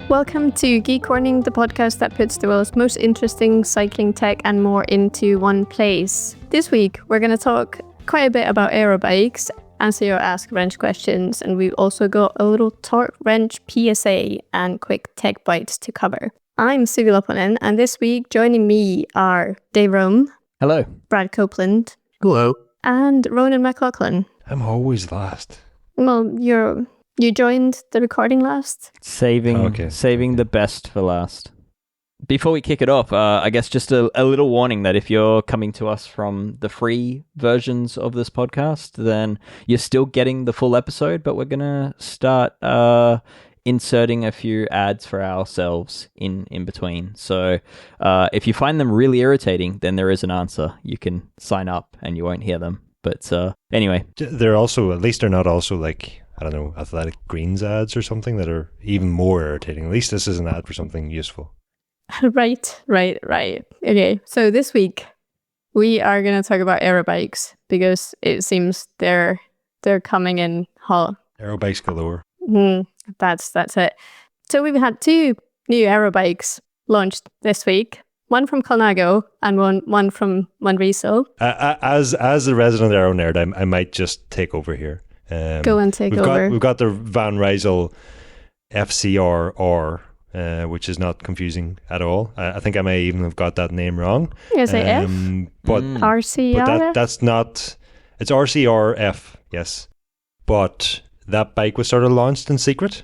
Welcome to Geek Warning, the podcast that puts the world's most interesting cycling tech and more into one place. This week, we're going to talk quite a bit about aero bikes, answer your Ask Wrench questions, and we've also got a little torque wrench PSA and quick tech bites to cover. I'm Suvi Loponen, and this week joining me are Dave Rome. Hello. Brad Copeland. Hello. And Ronan Mc Laughlin. I'm always last. Well, you joined the recording last. Saving the best for last. Before we kick it off, I guess just a little warning that if you're coming to us from the free versions of this podcast, then you're still getting the full episode, but we're going to start inserting a few ads for ourselves in between. So if you find them really irritating, then there is an answer. You can sign up and you won't hear them. But anyway. They're also, at least they're not also like, I don't know, Athletic Greens ads or something that are even more irritating. At least this is an ad for something useful. Right. Okay, so this week we are going to talk about aero bikes because it seems they're coming in hot. Aero bikes galore. That's it. So we've had two new aero bikes launched this week. One from Colnago and one from Manriso. As the resident aero nerd, I might just take over here. Go and take over. We've got the Van Rysel FCR-R, which is not confusing at all. I think I may even have got that name wrong. Is it F? But RCR? But that's not... It's RCR-F, yes. But that bike was sort of launched in secret.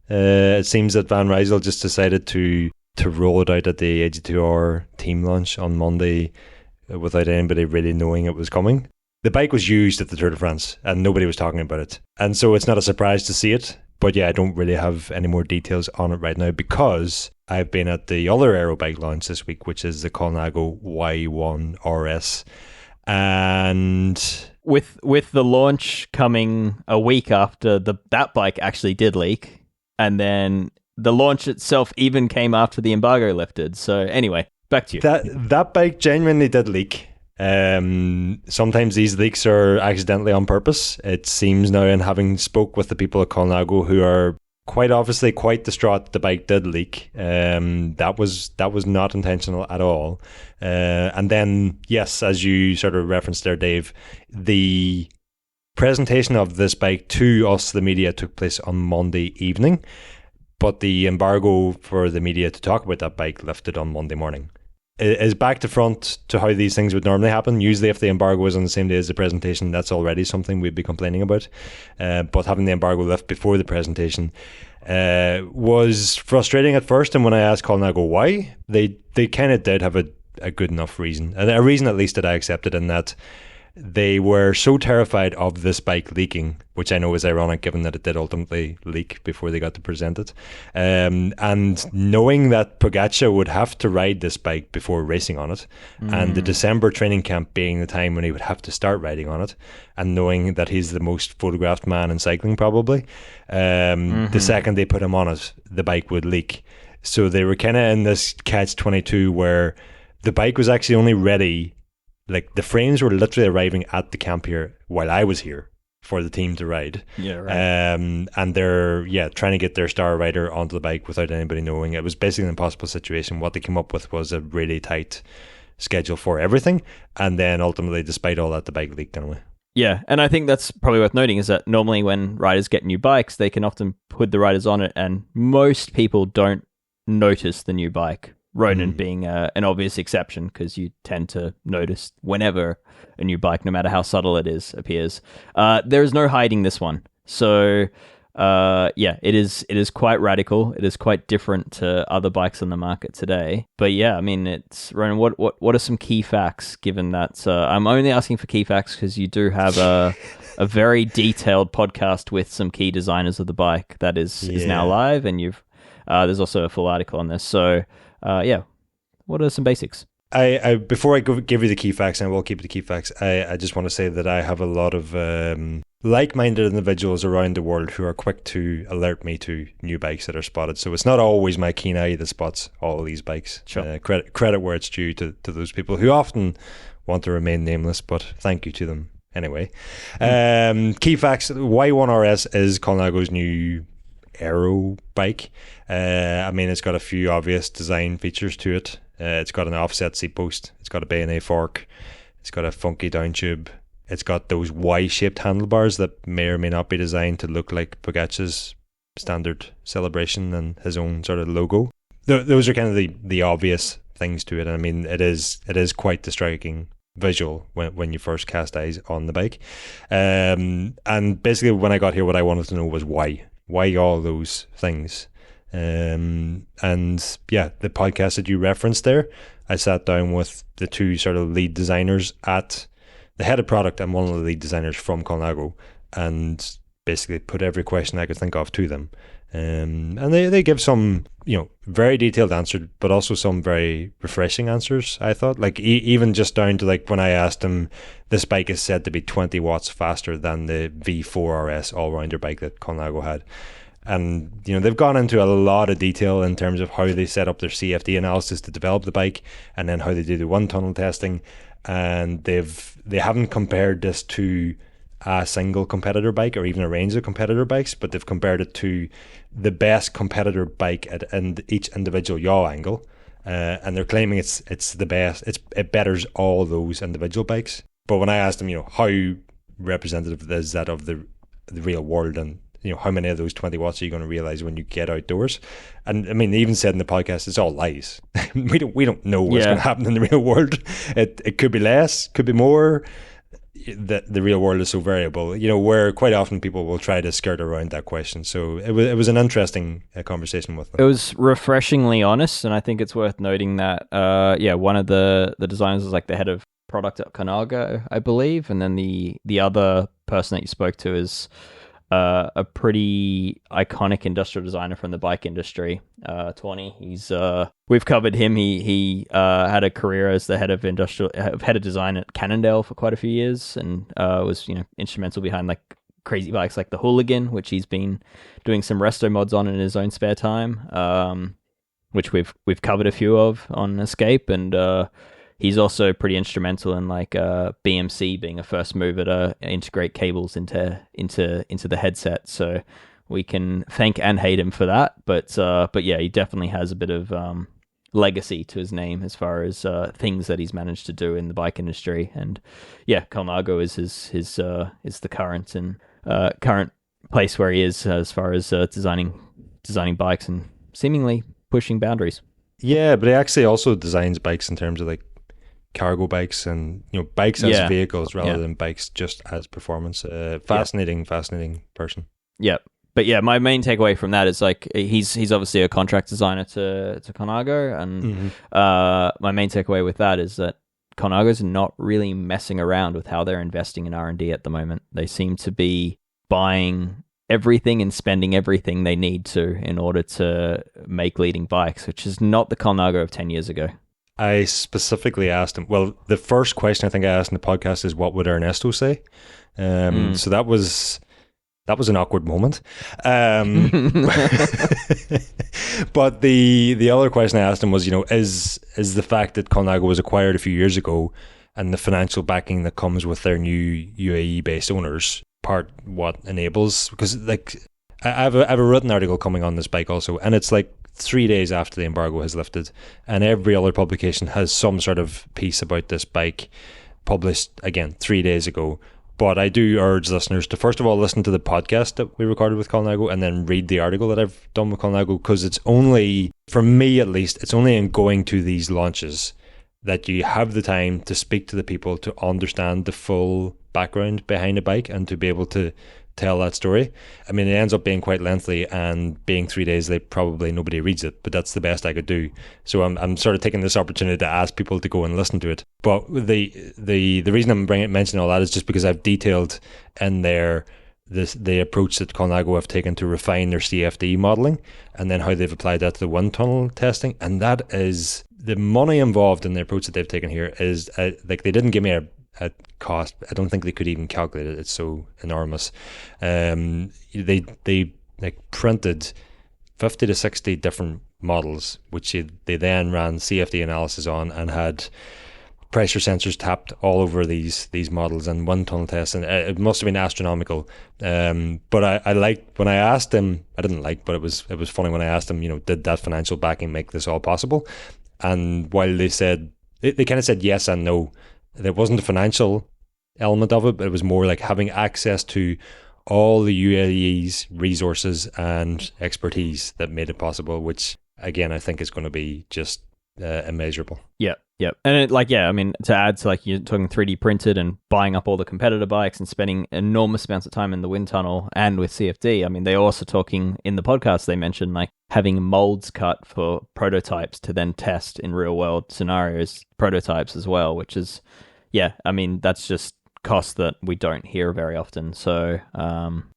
It seems that Van Rysel just decided to roll it out at the AG2R team launch on Monday without anybody really knowing it was coming. The bike was used at the Tour de France and nobody was talking about it. And so it's not a surprise to see it. But yeah, I don't really have any more details on it right now because I've been at the other aero bike launch this week, which is the Colnago Y1 RS. And with the launch coming a week after that bike actually did leak, and then the launch itself even came after the embargo lifted. So anyway, back to you. That bike genuinely did leak. Sometimes these leaks are accidentally on purpose. It seems now, and having spoke with the people at Colnago who are quite obviously quite distraught the bike did leak, that was not intentional at all. And then, yes, as you sort of referenced there, Dave, the presentation of this bike to us, the media, took place on Monday evening, but the embargo for the media to talk about that bike lifted on Monday morning. It is back to front to how these things would normally happen. Usually if the embargo was on the same day as the presentation, that's already something we'd be complaining about. But having the embargo lift before the presentation was frustrating at first. And when I asked Colnago why, they kind of did have a good enough reason. And a reason at least that I accepted, in that they were so terrified of this bike leaking, which I know is ironic given that it did ultimately leak before they got to present it. And knowing that Pogačar would have to ride this bike before racing on it, and the December training camp being the time when he would have to start riding on it, and knowing that he's the most photographed man in cycling probably, the second they put him on it, the bike would leak. So they were kind of in this catch-22 where the bike was actually only ready. Like, the frames were literally arriving at the camp here while I was here for the team to ride. Yeah, right. And they're, trying to get their star rider onto the bike without anybody knowing. It was basically an impossible situation. What they came up with was a really tight schedule for everything. And then ultimately, despite all that, the bike leaked anyway. Yeah, and I think that's probably worth noting is that normally when riders get new bikes, they can often put the riders on it, and most people don't notice the new bike. Ronan being an obvious exception, because you tend to notice whenever a new bike, no matter how subtle it is, appears. There is no hiding this one. So, it is quite radical. It is quite different to other bikes on the market today. But yeah, I mean, it's Ronan. What are some key facts? Given that I'm only asking for key facts because you do have a very detailed podcast with some key designers of the bike that is now live, and there's also a full article on this. So. What are some basics? I before I give you the key facts, and I will keep the key facts, I just want to say that I have a lot of like-minded individuals around the world who are quick to alert me to new bikes that are spotted. So it's not always my keen eye that spots all of these bikes. Sure. Credit where it's due to those people who often want to remain nameless, but thank you to them anyway. Key facts: Y1RS is Colnago's new aero bike. I mean, it's got a few obvious design features to it. It's got an offset seat post. It's got a bayonet fork. It's got a funky down tube. It's got those Y-shaped handlebars that may or may not be designed to look like Pogačar's standard celebration and his own sort of logo. Those are kind of the obvious things to it. I mean, it is quite the striking visual when you first cast eyes on the bike. And basically when I got here, what I wanted to know was why all those things. And yeah, the podcast that you referenced there, I sat down with the two sort of lead designers at the head of product and one of the lead designers from Colnago, and basically put every question I could think of to them. And they give some, very detailed answers, but also some very refreshing answers, I thought. Like even just down to like when I asked them, this bike is said to be 20 watts faster than the V4 RS all-rounder bike that Colnago had. And, they've gone into a lot of detail in terms of how they set up their CFD analysis to develop the bike, and then how they do the one tunnel testing. And they haven't compared this to a single competitor bike or even a range of competitor bikes, but they've compared it to the best competitor bike at each individual yaw angle, and they're claiming it's the best. It betters all those individual bikes. But when I asked them, how representative is that of the real world, and how many of those 20 watts are you going to realize when you get outdoors? And I mean, they even said in the podcast, it's all lies. we don't know what's going to happen in the real world. It could be less, could be more. The real world is so variable, where quite often people will try to skirt around that question. So it was an interesting conversation with them. It was refreshingly honest, and I think it's worth noting that one of the designers is like the head of product at Colnago, I believe, and then the other person that you spoke to is a pretty iconic industrial designer from the bike industry, Tawny. He's we've covered him. He had a career as the head of design at Cannondale for quite a few years, and was instrumental behind like crazy bikes like the Hooligan, which he's been doing some resto mods on in his own spare time, which we've covered a few of on Escape, and he's also pretty instrumental in like BMC being a first mover to integrate cables into the headset. So we can thank and hate him for that. But yeah, he definitely has a bit of legacy to his name as far as things that he's managed to do in the bike industry. And yeah, Colnago is his the current place where he is as far as designing bikes and seemingly pushing boundaries. Yeah, but he actually also designs bikes in terms of like cargo bikes and bikes as vehicles rather than bikes just as performance. Fascinating person. Yeah, but yeah, my main takeaway from that is like he's obviously a contract designer to Colnago, and my main takeaway with that is that Colnago's not really messing around with how they're investing in R&D at the moment. They seem to be buying everything and spending everything they need to in order to make leading bikes, which is not the Colnago of 10 years ago. I specifically asked him, well, the first question I think I asked in the podcast is, what would Ernesto say? So that was an awkward moment. But the other question I asked him was, is the fact that Colnago was acquired a few years ago and the financial backing that comes with their new UAE-based owners part what enables? Because like I have a written article coming on this bike also, and it's like 3 days after the embargo has lifted, and every other publication has some sort of piece about this bike published again 3 days ago. But I do urge listeners to first of all listen to the podcast that we recorded with Colnago, and then read the article that I've done with Colnago, because it's only, for me at least, it's only in going to these launches that you have the time to speak to the people, to understand the full background behind a bike and to be able to tell that story. I mean, it ends up being quite lengthy, and being 3 days late, probably nobody reads it, but that's the best I could do. So I'm sort of taking this opportunity to ask people to go and listen to it. But the reason I'm mentioning all that is just because I've detailed in there the approach that Colnago have taken to refine their CFD modelling, and then how they've applied that to the wind tunnel testing. And that is, the money involved in the approach that they've taken here is like, they didn't give me a cost. I don't think they could even calculate it. It's so enormous. They like printed 50 to 60 different models, which they then ran CFD analysis on, and had pressure sensors tapped all over these models and wind tunnel tests, and it must have been astronomical. But I liked when I asked him. I didn't like, but it was funny when I asked him. Did that financial backing make this all possible? And while they said they kind of said yes and no, there wasn't a financial element of it, but it was more like having access to all the UAE's resources and expertise that made it possible, which again I think is going to be just immeasurable. Yep. And to add to, like, you're talking 3D printed and buying up all the competitor bikes and spending enormous amounts of time in the wind tunnel and with CFD. I mean, they're also talking in the podcast, they mentioned like having molds cut for prototypes to then test in real world scenarios, prototypes as well, which is, that's just costs that we don't hear very often. So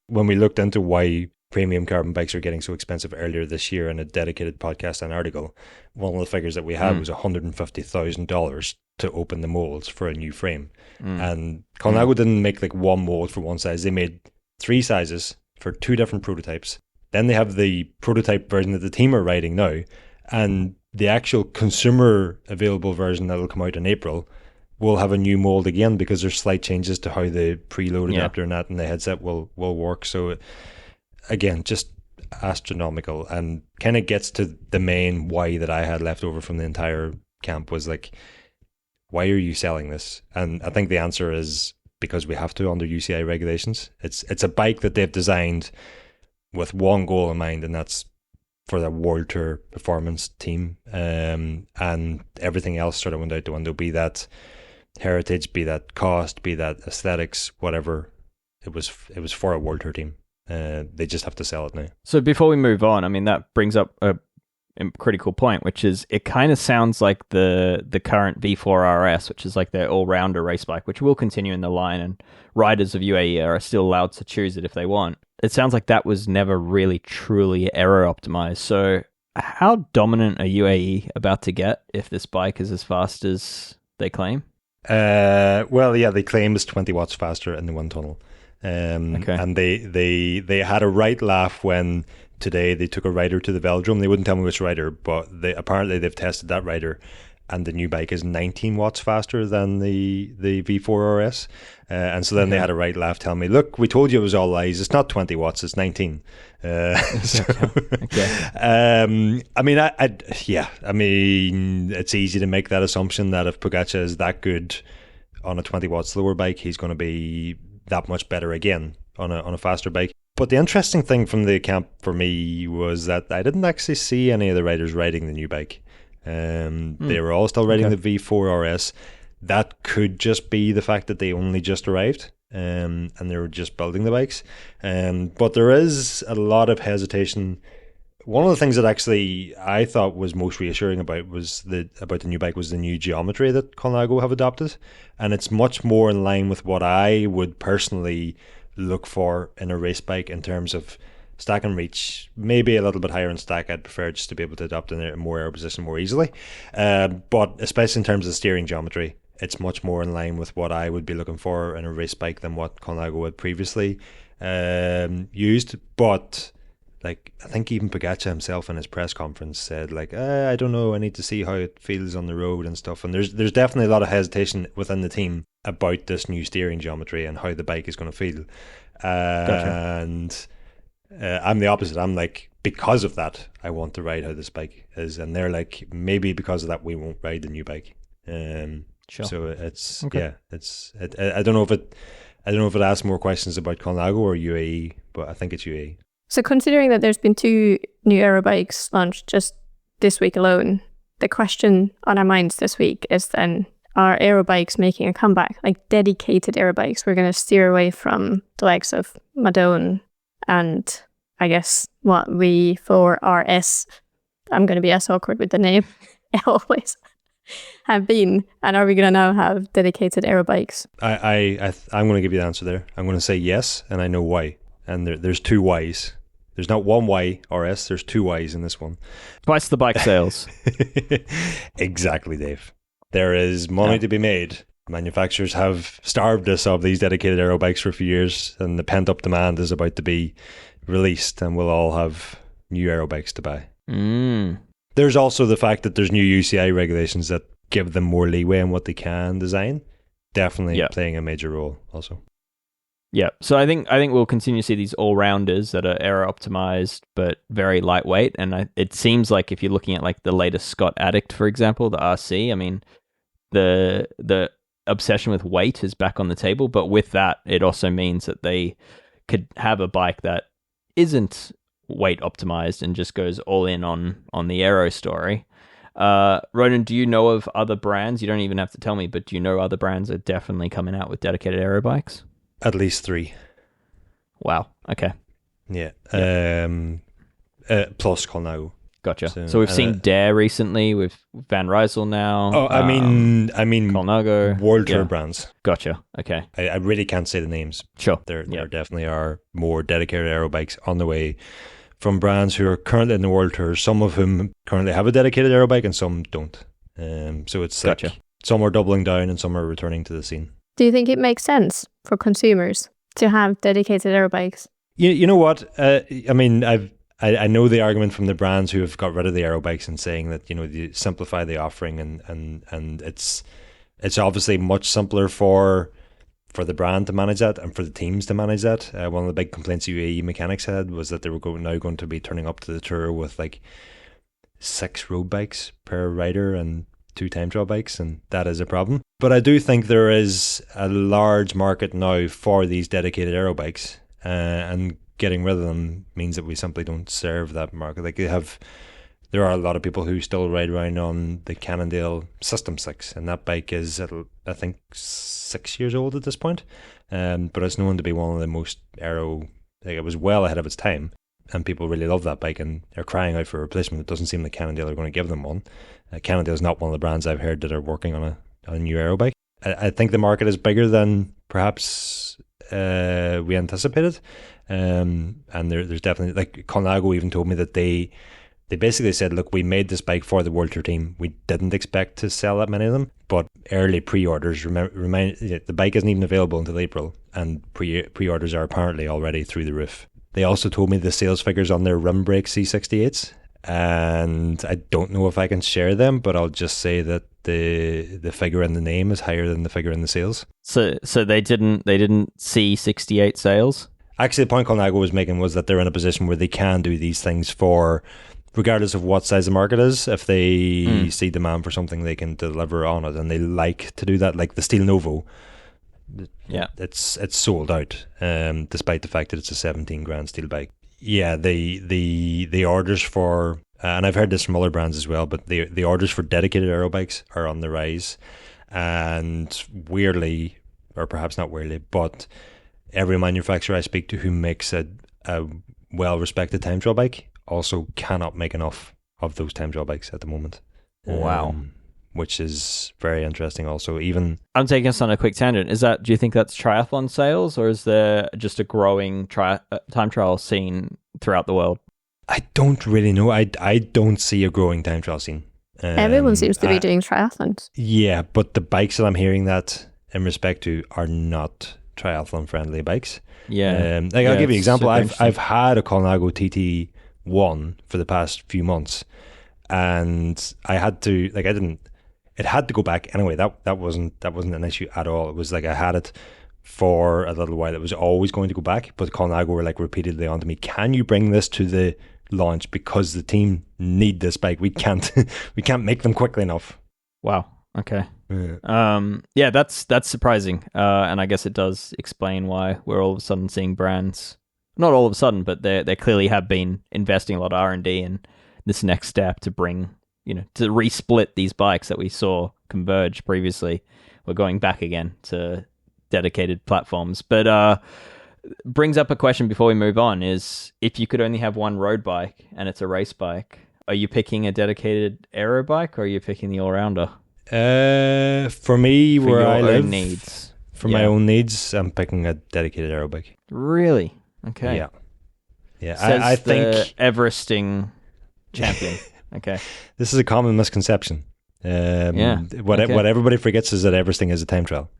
when we looked into why premium carbon bikes are getting so expensive earlier this year in a dedicated podcast and article, one of the figures that we had was $150,000 to open the molds for a new frame. And Colnago didn't make like one mold for one size. They made 3 sizes for 2 different prototypes. Then they have the prototype version that the team are riding now, and the actual consumer available version that will come out in April will have a new mold again, because there's slight changes to how the preload adapter and that and the headset will work. So again, just astronomical, and kind of gets to the main why that I had left over from the entire camp was like, why are you selling this? And I think the answer is because we have to under UCI regulations. It's a bike that they've designed with one goal in mind, and that's for the World Tour performance team. And everything else sort of went out the window, be that heritage, be that cost, be that aesthetics, whatever. It was for a World Tour team. They just have to sell it now. So before we move on, I mean, that brings up a critical point, which is it kind of sounds like the current V4 RS, which is like their all-rounder race bike, which will continue in the line, and riders of UAE are still allowed to choose it if they want. It sounds like that was never really truly aero optimized. So how dominant are UAE about to get if this bike is as fast as they claim? They claim it's 20 watts faster in the wind tunnel. And they had a right laugh when today they took a rider to the velodrome. They wouldn't tell me which rider, but apparently they've tested that rider, and the new bike is 19 watts faster than the V4 RS. And so then they had a right laugh telling me, look, we told you it was all lies. It's not 20 watts, it's 19. It's easy to make that assumption that if Pogačar is that good on a 20 watt slower bike, he's going to be that much better again on a faster bike. But the interesting thing from the camp for me was that I didn't actually see any of the riders riding the new bike. They were all still riding the V4 RS. That could just be the fact that they only just arrived and they were just building the bikes. But there is a lot of hesitation. One of the things that actually I thought was most reassuring about the new bike was the new geometry that Colnago have adopted, and it's much more in line with what I would personally look for in a race bike in terms of stack and reach. Maybe a little bit higher in stack. I'd prefer just to be able to adopt in a more aero position more easily, but especially in terms of steering geometry, it's much more in line with what I would be looking for in a race bike than what Colnago had previously used. But like, I think even Pogačar himself in his press conference said, like, I don't know, I need to see how it feels on the road and stuff. And there's definitely a lot of hesitation within the team about this new steering geometry and how the bike is going to feel. Gotcha. And I'm the opposite. I'm like, because of that, I want to ride how this bike is. And they're like, maybe because of that, we won't ride the new bike. Sure. So it's I don't know if it asks more questions about Colnago or UAE, but I think it's UAE. So considering that there's been 2 new aero bikes launched just this week alone, the question on our minds this week is then, are aero bikes making a comeback? Like dedicated aero bikes? We're going to steer away from the likes of Madone and I guess what V4 RS, I'm going to be as awkward with the name, always have been. And are we going to now have dedicated aero bikes? I'm going to give you the answer there. I'm going to say yes, and I know why. And there's 2 whys. There's not one Y RS, there's 2 Ys in this one. Twice the bike sales. Exactly, Dave. There is money to be made. Manufacturers have starved us of these dedicated aero bikes for a few years, and the pent-up demand is about to be released, and we'll all have new aero bikes to buy. There's also the fact that there's new UCI regulations that give them more leeway in what they can design, definitely Yeah. playing a major role also. Yeah, so I think we'll continue to see these all-rounders that are aero optimized but very lightweight, and it seems like if you're looking at like the latest Scott Addict, for example, the RC, I mean, the obsession with weight is back on the table, but with that, it also means that they could have a bike that isn't weight optimized and just goes all in on the aero story. Ronan, do you know of other brands? You don't even have to tell me, but do you know other brands that are definitely coming out with dedicated aero bikes? At least 3. Wow. Okay. Yeah. Plus Colnago. Gotcha. So we've seen Dare recently with Van Rysel now. Oh, I mean, Colnago, World Tour brands. Gotcha. Okay. I really can't say the names. Sure. There definitely are more dedicated aero bikes on the way from brands who are currently in the World Tour, some of whom currently have a dedicated aero bike and some don't. So it's like some are doubling down and some are returning to the scene. Do you think it makes sense for consumers to have dedicated aero bikes? You know what? I mean, I know the argument from the brands who have got rid of the aero bikes and saying that, you know, you simplify the offering and it's obviously much simpler for the brand to manage that and for the teams to manage that. One of the big complaints UAE mechanics had was that they were now going to be turning up to the tour with like 6 road bikes per rider and 2 time trial bikes, and that is a problem. But I do think there is a large market now for these dedicated aero bikes, and getting rid of them means that we simply don't serve that market. Like there are a lot of people who still ride around on the Cannondale System 6, and that bike is, I think, 6 years old at this point. But it's known to be one of the most aero, like it was well ahead of its time, and people really love that bike and are crying out for a replacement. It doesn't seem like Cannondale are going to give them one. Cannondale is not one of the brands I've heard that are working on a new aero bike. I think the market is bigger than perhaps we anticipated. And there's definitely, like Colnago even told me that they basically said, look, we made this bike for the World Tour team. We didn't expect to sell that many of them, but early pre-orders the bike isn't even available until April, and pre-orders are apparently already through the roof. They also told me the sales figures on their rim brake C68s, and I don't know if I can share them, but I'll just say that the figure in the name is higher than the figure in the sales. So they didn't see 68 sales? Actually, the point Colnago was making was that they're in a position where they can do these things for, regardless of what size the market is. If they see demand for something, they can deliver on it, and they like to do that. Like the Steel Novo, it's sold out, despite the fact that it's a 17 grand steel bike. Yeah, the orders for, and I've heard this from other brands as well, but the orders for dedicated aero bikes are on the rise, and weirdly, or perhaps not weirdly, but every manufacturer I speak to who makes a well-respected time trial bike also cannot make enough of those time trial bikes at the moment. Wow. Which is very interesting also. Even I'm taking us on a quick tangent. Do you think that's triathlon sales, or is there just a growing time trial scene throughout the world? I don't really know. I don't see a growing time trial scene. Everyone seems to be doing triathlons. Yeah, but the bikes that I'm hearing that in respect to are not triathlon friendly bikes. Yeah. I'll give you an example. I've had a Colnago TT1 for the past few months, and it had to go back anyway. That wasn't an issue at all. It was like I had it for a little while. It was always going to go back, but Colnago were like repeatedly on to me, can you bring this to the launch, because the team need this bike. We can't make them quickly enough. Wow. Okay. Yeah, that's surprising, and I guess it does explain why we're all of a sudden seeing brands. Not all of a sudden, but they clearly have been investing a lot of R&D in this next step to bring, to resplit these bikes that we saw converge previously. We're going back again to dedicated platforms, but brings up a question before we move on: is if you could only have one road bike and it's a race bike, are you picking a dedicated aero bike or are you picking the all-rounder? For me, for where I live, needs. My own needs, I'm picking a dedicated aero bike. Really? Okay. Yeah. Says I think the Everesting champion. Okay. This is a common misconception. What everybody forgets is that Everesting is a time trial.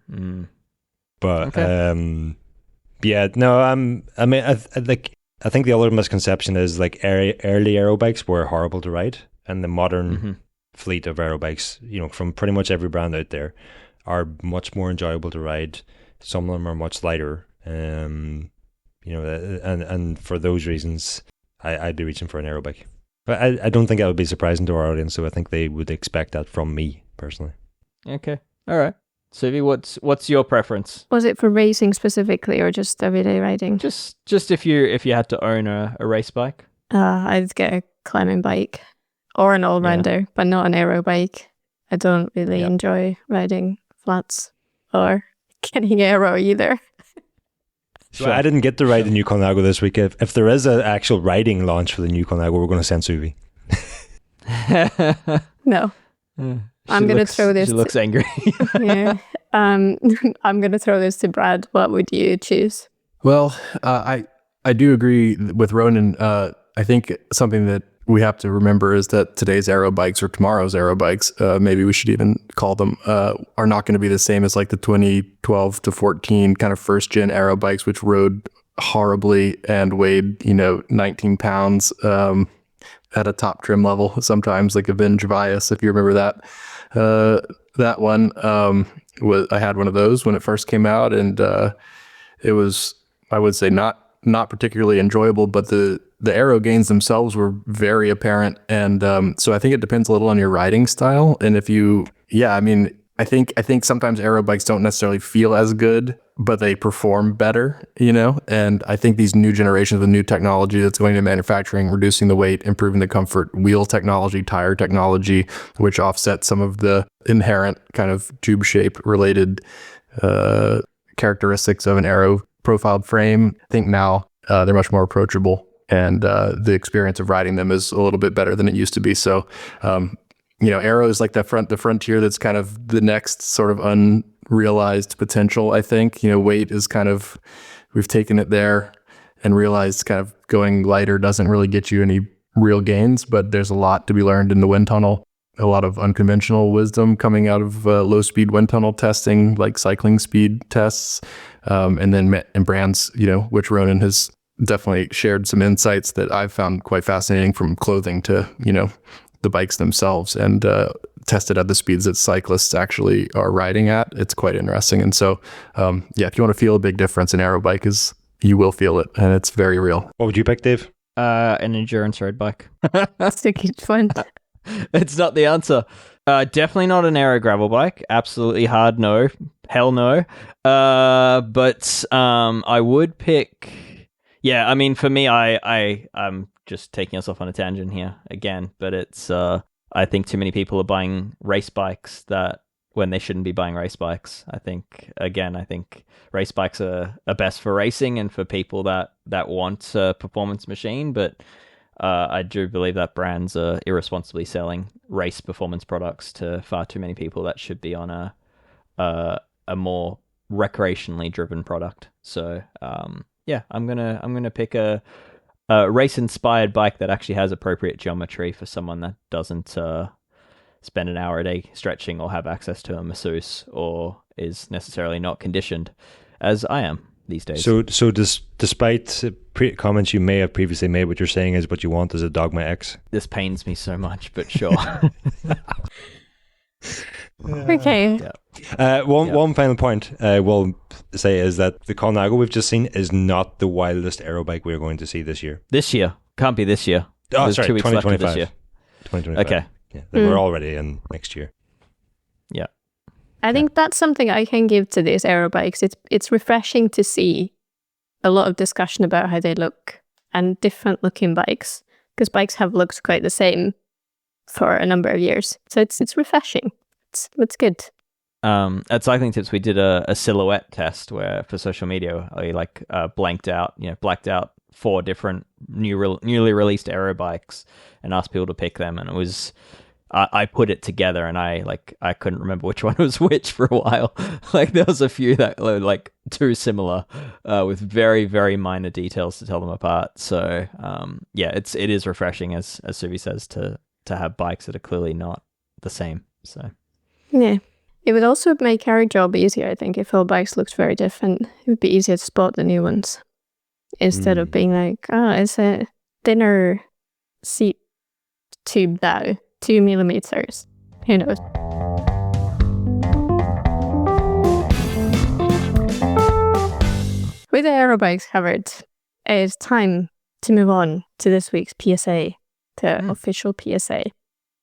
But okay. I think the other misconception is like early aero bikes were horrible to ride, and the modern fleet of aero bikes, from pretty much every brand out there, are much more enjoyable to ride. Some of them are much lighter. And for those reasons, I'd be reaching for an aero bike. But I don't think that would be surprising to our audience, so I think they would expect that from me, personally. Okay. All right. Suvi, what's your preference? Was it for racing specifically or just everyday riding? Just if you had to own a race bike? I'd get a climbing bike or an all-rounder, but not an aero bike. I don't really enjoy riding flats or getting aero either. So I didn't get to ride the new Colnago this week. If there is an actual riding launch for the new Colnago, we're going to send Suvi. No. I'm going to throw this. She looks angry. Yeah. I'm going to throw this to Brad. What would you choose? Well, I do agree with Ronan. I think something that we have to remember is that today's aero bikes or tomorrow's aero bikes, maybe we should even call them, are not going to be the same as like the 2012 to 14 kind of first gen aero bikes, which rode horribly and weighed, 19 pounds at a top trim level. Sometimes like Avenge Bias, if you remember that. That one, I had one of those when it first came out, and it was, I would say, not particularly enjoyable, but the aero gains themselves were very apparent. And so I think it depends a little on your riding style. And if you, I think sometimes aero bikes don't necessarily feel as good, but they perform better, and I think these new generations of new technology that's going into manufacturing, reducing the weight, improving the comfort, wheel technology, tire technology, which offset some of the inherent kind of tube shape related characteristics of an aero profiled frame. I think now they're much more approachable, and the experience of riding them is a little bit better than it used to be. So, aero is like the frontier that's kind of the next sort of unrealized potential, I think. Weight is kind of, we've taken it there and realized kind of going lighter doesn't really get you any real gains, but there's a lot to be learned in the wind tunnel. A lot of unconventional wisdom coming out of low speed wind tunnel testing, like cycling speed tests, and then brands, which Ronan has definitely shared some insights that I've found quite fascinating, from clothing to, the bikes themselves, and tested at the speeds that cyclists actually are riding at. It's quite interesting. And so, if you want to feel a big difference in aero bike, you will feel it, and it's very real. What would you pick, Dave? An endurance road bike. Sticky fun. It's not the answer. Definitely not an aero gravel bike. Absolutely hard no. Hell no. But I would pick... Yeah, I mean, for me, I'm just taking us off on a tangent here again, but it's... I think too many people are buying race bikes when they shouldn't be buying race bikes. I think race bikes are best for racing and for people that want a performance machine, but I do believe that brands are irresponsibly selling race performance products to far too many people that should be on a more recreationally driven product. So I'm gonna pick a race inspired bike that actually has appropriate geometry for someone that doesn't spend an hour a day stretching or have access to a masseuse or is necessarily not conditioned as I am these days. So despite comments you may have previously made, what you're saying is what you want is a Dogma X. This pains me so much, but sure. Okay. Yeah. One final point I will say is that the Colnago we've just seen is not the wildest aero bike we're going to see this year. This year. Can't be this year. Oh, There's sorry, 2 weeks left of 2025. this year. 2025. Okay. Yeah, we're already in next year. Yeah. I think that's something I can give to these aero bikes. It's refreshing to see a lot of discussion about how they look and different looking bikes, because bikes have looked quite the same for a number of years. So it's refreshing. It's good. At Cycling Tips, we did a silhouette test where for social media, I blacked out 4 different newly released aero bikes and asked people to pick them. And it was, I put it together and I couldn't remember which one was which for a while. There was a few that were too similar, with very, very minor details to tell them apart. So it is refreshing, as Suvi says, to have bikes that are clearly not the same. So yeah. It would also make our job easier, I think, if all bikes looked very different. It would be easier to spot the new ones instead of being like, it's a thinner seat tube now 2 millimeters. Who knows? With the aero bikes covered, it's time to move on to this week's PSA, the official PSA.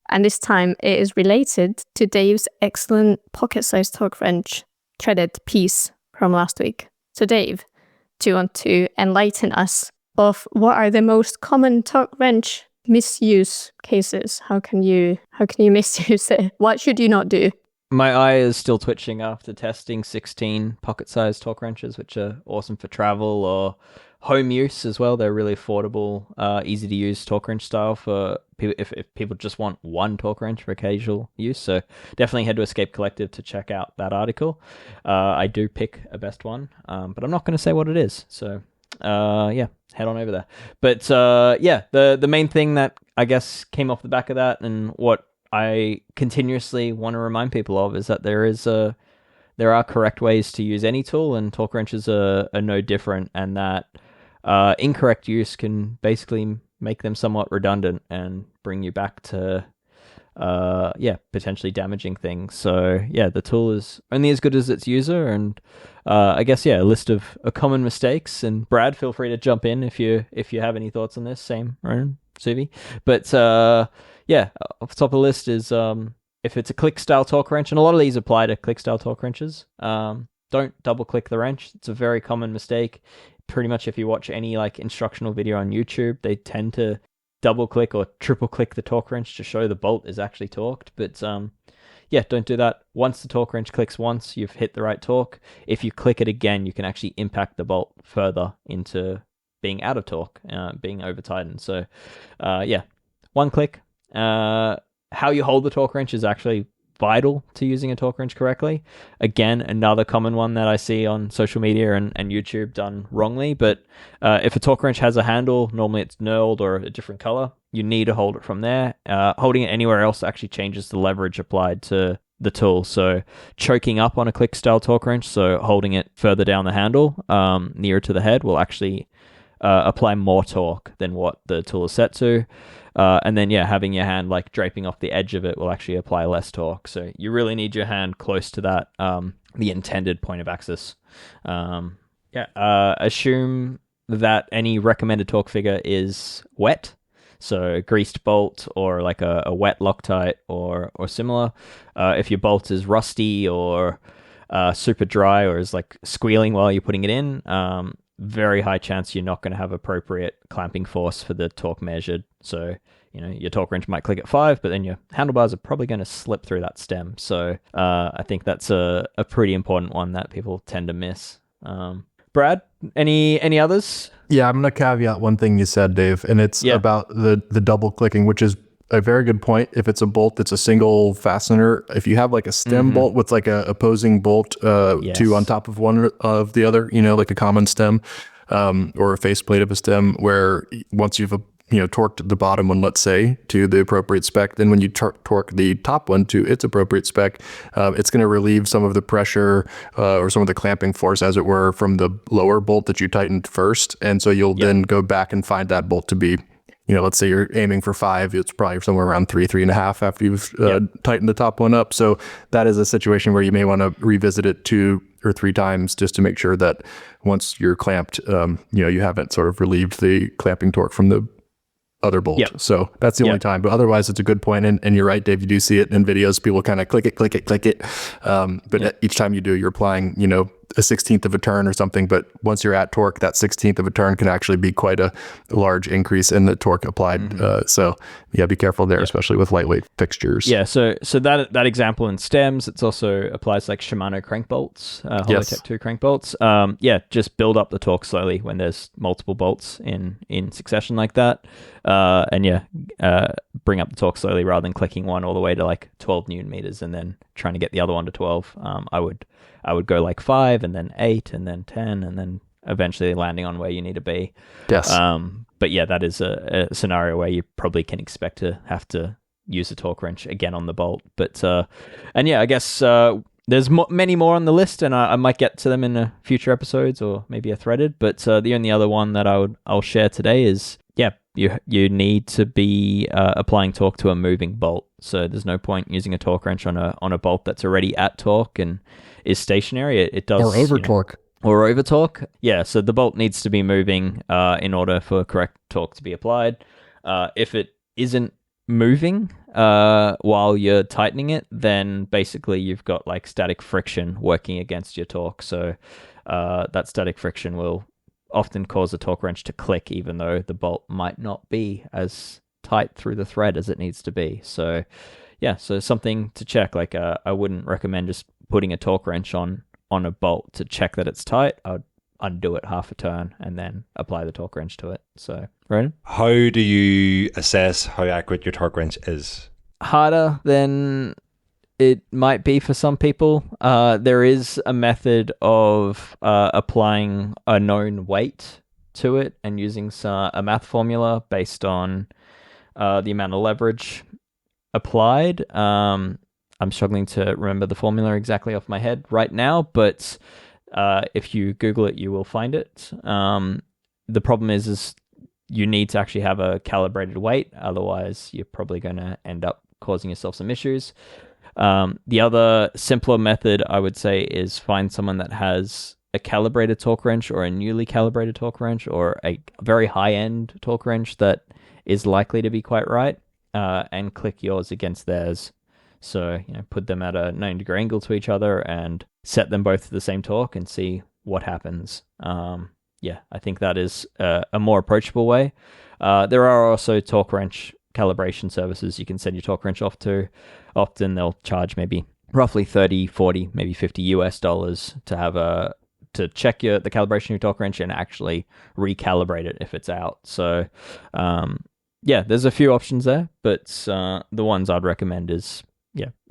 And this time it is related to Dave's excellent pocket-sized torque wrench threaded piece from last week. So Dave, do you want to enlighten us of what are the most common torque wrench misuse cases? How can you misuse it? What should you not do? My eye is still twitching after testing 16 pocket-sized torque wrenches, which are awesome for travel or home use as well. They're really affordable, easy to use torque wrench style for people if people just want one torque wrench for occasional use. So definitely head to Escape Collective to check out that article. I do pick a best one, but I'm not going to say what it is. So yeah, head on over there. But yeah, the main thing that I guess came off the back of that, and what I continuously want to remind people of, is that there are correct ways to use any tool, and torque wrenches are no different, and that incorrect use can basically make them somewhat redundant and bring you back to potentially damaging things. So yeah, the tool is only as good as its user, and I guess a list of common mistakes. And Brad, feel free to jump in if you have any thoughts on this. Same, Ronan, Suvi. But yeah, off the top of the list is if it's a click style torque wrench, and a lot of these apply to click style torque wrenches, don't double click the wrench. It's a very common mistake. Pretty much if you watch any like instructional video on YouTube, they tend to double click or triple click the torque wrench to show the bolt is actually torqued. But yeah, don't do that. Once the torque wrench clicks once, you've hit the right torque. If you click it again, you can actually impact the bolt further into being out of torque, being over tightened. So yeah, one click. How you hold the torque wrench is actually vital to using a torque wrench correctly. Again, another common one that I see on social media and YouTube done wrongly. But if a torque wrench has a handle, normally it's knurled or a different color, you need to hold it from there. Holding it anywhere else actually changes the leverage applied to the tool. So choking up on a click style torque wrench, so holding it further down the handle, nearer to the head, will actually apply more torque than what the tool is set to. And then, yeah, having your hand like draping off the edge of it will actually apply less torque. So you really need your hand close to that, the intended point of axis. Assume that any recommended torque figure is wet. So greased bolt or like a wet Loctite or similar. If your bolt is rusty or super dry or is like squealing while you're putting it in, very high chance you're not going to have appropriate clamping force for the torque measured. So, you know, your torque wrench might click at 5, but then your handlebars are probably going to slip through that stem. So I think that's a pretty important one that people tend to miss. Brad, any others? Yeah, I'm going to caveat one thing you said, Dave, and it's about the double clicking, which is a very good point. If it's a bolt that's a single fastener, if you have like a stem bolt with like a opposing bolt two on top of one of the other, you know, like a common stem or a faceplate of a stem, where once you've torqued the bottom one, let's say, to the appropriate spec, then when you torque the top one to its appropriate spec, it's going to relieve some of the pressure or some of the clamping force, as it were, from the lower bolt that you tightened first. And so you'll then go back and find that bolt to be, let's say you're aiming for 5, it's probably somewhere around 3.5 after you've tightened the top one up. So that is a situation where you may want to revisit it 2 or 3 times just to make sure that once you're clamped, you haven't sort of relieved the clamping torque from the other bolt. So that's the only time. But otherwise, it's a good point. And you're right, Dave, you do see it in videos. People kind of click it. But each time you do, you're applying, a 16th of a turn or something. But once you're at torque, that 16th of a turn can actually be quite a large increase in the torque applied. So yeah, be careful there, especially with lightweight fixtures. Yeah. So that example in stems, it's also applies like Shimano crank bolts, Holotech 2 crank bolts. Just build up the torque slowly when there's multiple bolts in succession like that. Bring up the torque slowly rather than clicking one all the way to like 12 Newton meters and then trying to get the other one to 12. I would go like 5 and then 8 and then 10 and then eventually landing on where you need to be. Yes. But yeah, that is a scenario where you probably can expect to have to use a torque wrench again on the bolt. But I guess there's many more on the list, and I might get to them in future episodes or maybe a threaded. But the only other one that I'll share today is you need to be applying torque to a moving bolt. So there's no point using a torque wrench on a bolt that's already at torque and is stationary. It does Or over torque. Or over torque. Yeah, so the bolt needs to be moving in order for correct torque to be applied. If it isn't moving while you're tightening it, then basically you've got like static friction working against your torque. So that static friction will often cause a torque wrench to click, even though the bolt might not be as tight through the thread as it needs to be. So yeah, so something to check. Like I wouldn't recommend just putting a torque wrench on a bolt to check that it's tight. I'd undo it half a turn and then apply the torque wrench to it. So Ronan? How do you assess how accurate your torque wrench is? Harder than it might be for some people. There is a method of applying a known weight to it and using a math formula based on the amount of leverage applied. I'm struggling to remember the formula exactly off my head right now, but if you Google it, you will find it. The problem is you need to actually have a calibrated weight. Otherwise, you're probably going to end up causing yourself some issues. The other simpler method, I would say, is find someone that has a calibrated torque wrench or a newly calibrated torque wrench or a very high-end torque wrench that is likely to be quite right, and click yours against theirs. So, put them at a 90-degree angle to each other and set them both to the same torque and see what happens. I think that is a more approachable way. There are also torque wrench calibration services you can send your torque wrench off to. Often they'll charge maybe roughly 30, 40, maybe $50 to have to check the calibration of your torque wrench and actually recalibrate it if it's out. So there's a few options there, but the ones I'd recommend is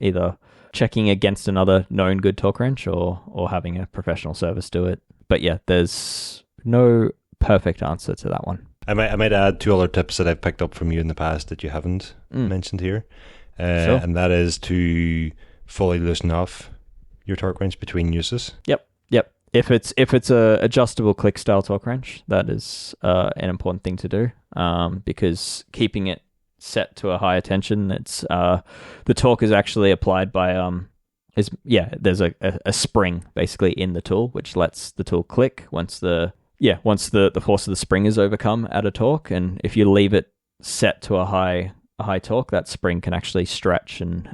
either checking against another known good torque wrench or having a professional service do it. But there's no perfect answer to that one. I might add two other tips that I've picked up from you in the past that you haven't mentioned here. Sure. And that is to fully loosen off your torque wrench between uses. Yep. If it's a adjustable click style torque wrench, that is an important thing to do, because keeping it set to a higher tension, it's the torque is actually applied by there's a spring basically in the tool which lets the tool click once the force of the spring is overcome at a torque. And if you leave it set to a high torque, that spring can actually stretch and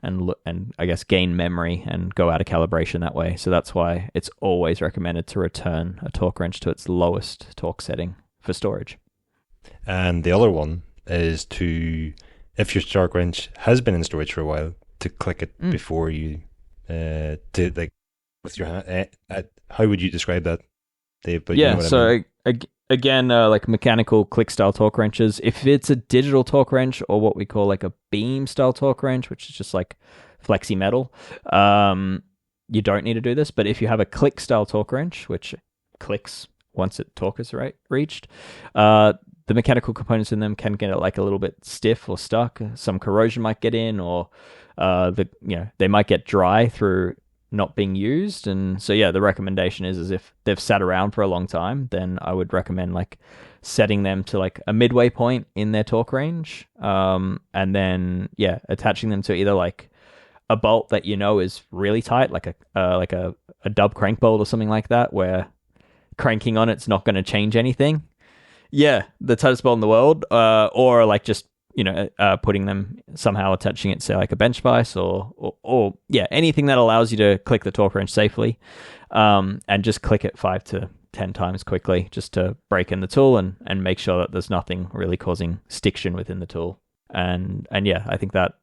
I guess gain memory and go out of calibration that way. So that's why it's always recommended to return a torque wrench to its lowest torque setting for storage. And the other one is to, if your torque wrench has been in storage for a while, to click it before you with your hand. How would you describe that, Dave? But again, like mechanical click style torque wrenches, if it's a digital torque wrench or what we call like a beam style torque wrench, which is just like flexi metal, you don't need to do this. But if you have a click style torque wrench, which clicks once torque is reached, the mechanical components in them can get like a little bit stiff or stuck. Some corrosion might get in, or they might get dry through not being used. And so the recommendation is if they've sat around for a long time, then I would recommend like setting them to like a midway point in their torque range, and then attaching them to either like a bolt that is really tight, like a dub crank bolt or something like that, where cranking on it's not going to change anything. The tightest bolt in the world, or like just putting them somehow, attaching it to like a bench vise or anything that allows you to click the torque wrench safely, and just click it 5 to 10 times quickly just to break in the tool and make sure that there's nothing really causing stiction within the tool. And I think that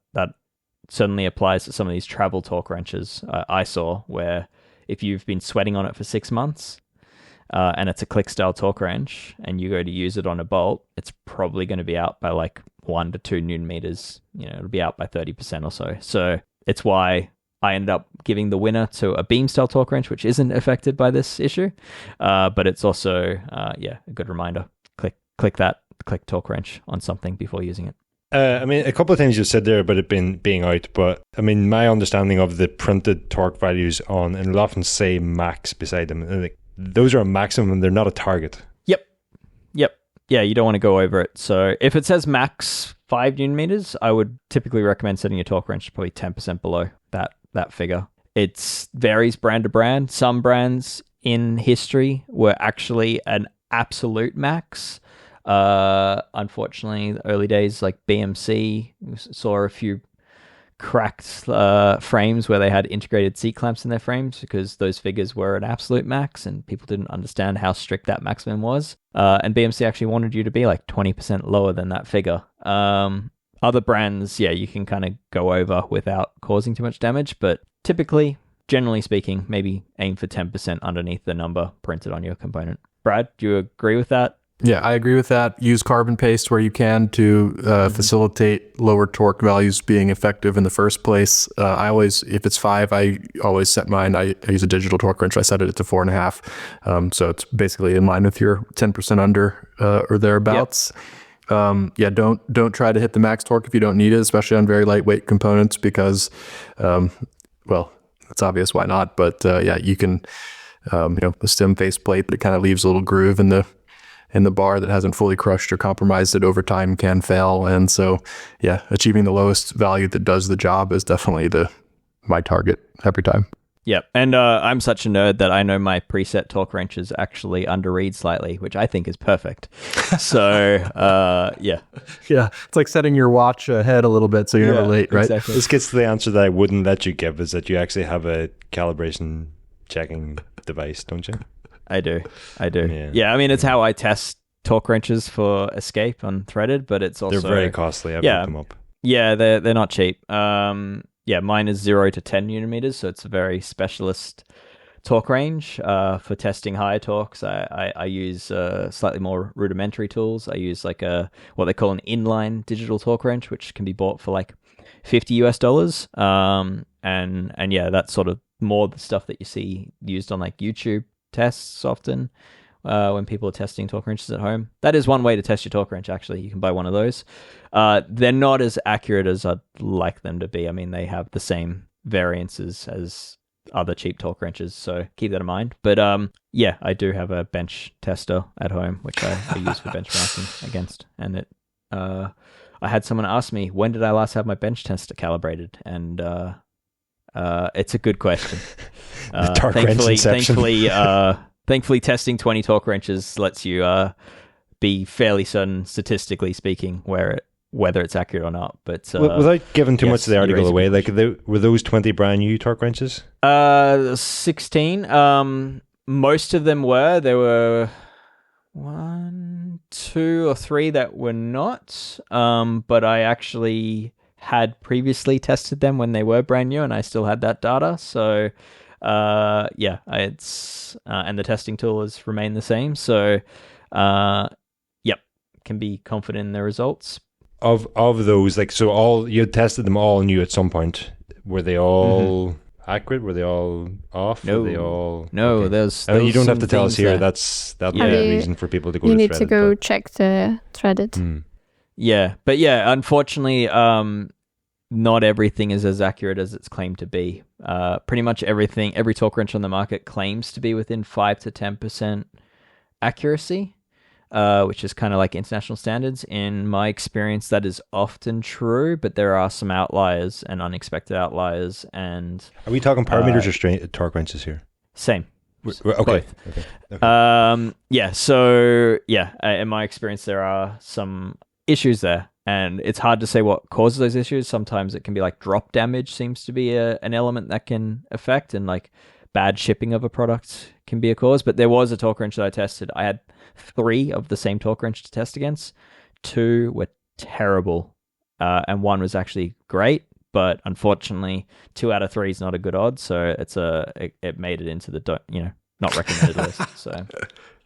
certainly applies to some of these travel torque wrenches I saw, where if you've been sweating on it for 6 months, and it's a click style torque wrench and you go to use it on a bolt, it's probably going to be out by like 1 to 2 Newton meters. It'll be out by 30% or so. So it's why I ended up giving the winner to a beam style torque wrench, which isn't affected by this issue. But it's also, a good reminder. Click torque wrench on something before using it. A couple of things you said there about it being out, but my understanding of the printed torque values and it'll often say max beside them. Those are a maximum, they're not a target. Yep. yeah, you don't want to go over it. So if it says max 5 Newton meters, I would typically recommend setting your torque wrench probably 10% below that figure. It varies brand to brand. Some brands in history were actually an absolute max. Unfortunately, the early days like BMC saw a few cracked frames where they had integrated seat clamps in their frames because those figures were an absolute max and people didn't understand how strict that maximum was. And BMC actually wanted you to be like 20% lower than that figure. Other brands, yeah, you can kind of go over without causing too much damage, but typically, generally speaking, maybe aim for 10% underneath the number printed on your component. Brad, do you agree with that? Yeah, I agree with that. Use carbon paste where you can to facilitate lower torque values being effective in the first place. I always, if it's 5, I always set mine. I use a digital torque wrench. I set it to 4.5. So it's basically in line with your 10% under or thereabouts. Yep. Don't try to hit the max torque if you don't need it, especially on very lightweight components because, well, it's obvious why not. But you can, the stem face plate, but it kind of leaves a little groove in the bar that hasn't fully crushed or compromised it over time can fail. And so, yeah, achieving the lowest value that does the job is definitely my target every time. Yep. And I'm such a nerd that I know my preset torque wrenches actually underread slightly, which I think is perfect. So, yeah. Yeah. It's like setting your watch ahead a little bit so you're never late, right? Exactly. This gets to the answer that I wouldn't let you give, is that you actually have a calibration checking device, don't you? I do. Yeah, I mean, it's how I test torque wrenches for Escape unthreaded, but it's also... They're very costly. I've looked them up. Yeah, they're not cheap. Yeah, mine is 0 to 10 Newton meters, so it's a very specialist torque range. For testing higher torques, I use slightly more rudimentary tools. I use like what they call an inline digital torque wrench, which can be bought for like $50 US. And yeah, that's sort of more the stuff that you see used on like YouTube tests often when people are testing torque wrenches at home. That is one way to test your torque wrench, actually. You can buy one of those. They're not as accurate as I'd like them to be. I mean, they have the same variances as other cheap torque wrenches, so keep that in mind. But yeah, I do have a bench tester at home, which I use for benchmarking against. And it, I had someone ask me, when did I last have my bench tester calibrated? And it's a good question. Thankfully, testing 20 torque wrenches lets you be fairly certain, statistically speaking, whether it's accurate or not. But without giving too much of the article away, like were those 20 brand new torque wrenches? 16. Most of them were. There were 1, 2, or 3 that were not. But I actually had previously tested them when they were brand new, and I still had that data. So, yeah, it's and the testing tool has remained the same. So, yep, can be confident in the results. Of those, like, so all you tested them all new at some point. Were they all accurate? Were they all off? No, were they all no. okay. There's you don't have to tell us here. That'll be a reason for people to go. You to need Threaded, to go check the Threaded. Yeah, but yeah, unfortunately, not everything is as accurate as it's claimed to be. Pretty much everything, every torque wrench on the market claims to be within 5 to 10% accuracy, which is kind of like international standards. In my experience, that is often true, but there are some outliers and unexpected outliers. And are we talking power meters or torque wrenches here? Same. Okay. Yeah. So yeah, in my experience, there are some issues there. And it's hard to say what causes those issues. Sometimes it can be like drop damage seems to be an element that can affect, and like bad shipping of a product can be a cause. But there was a torque wrench that I tested. I had 3 of the same torque wrench to test against. 2 were terrible, and 1 was actually great. But unfortunately, 2 out of 3 is not a good odds. So it made it into the not recommended list. So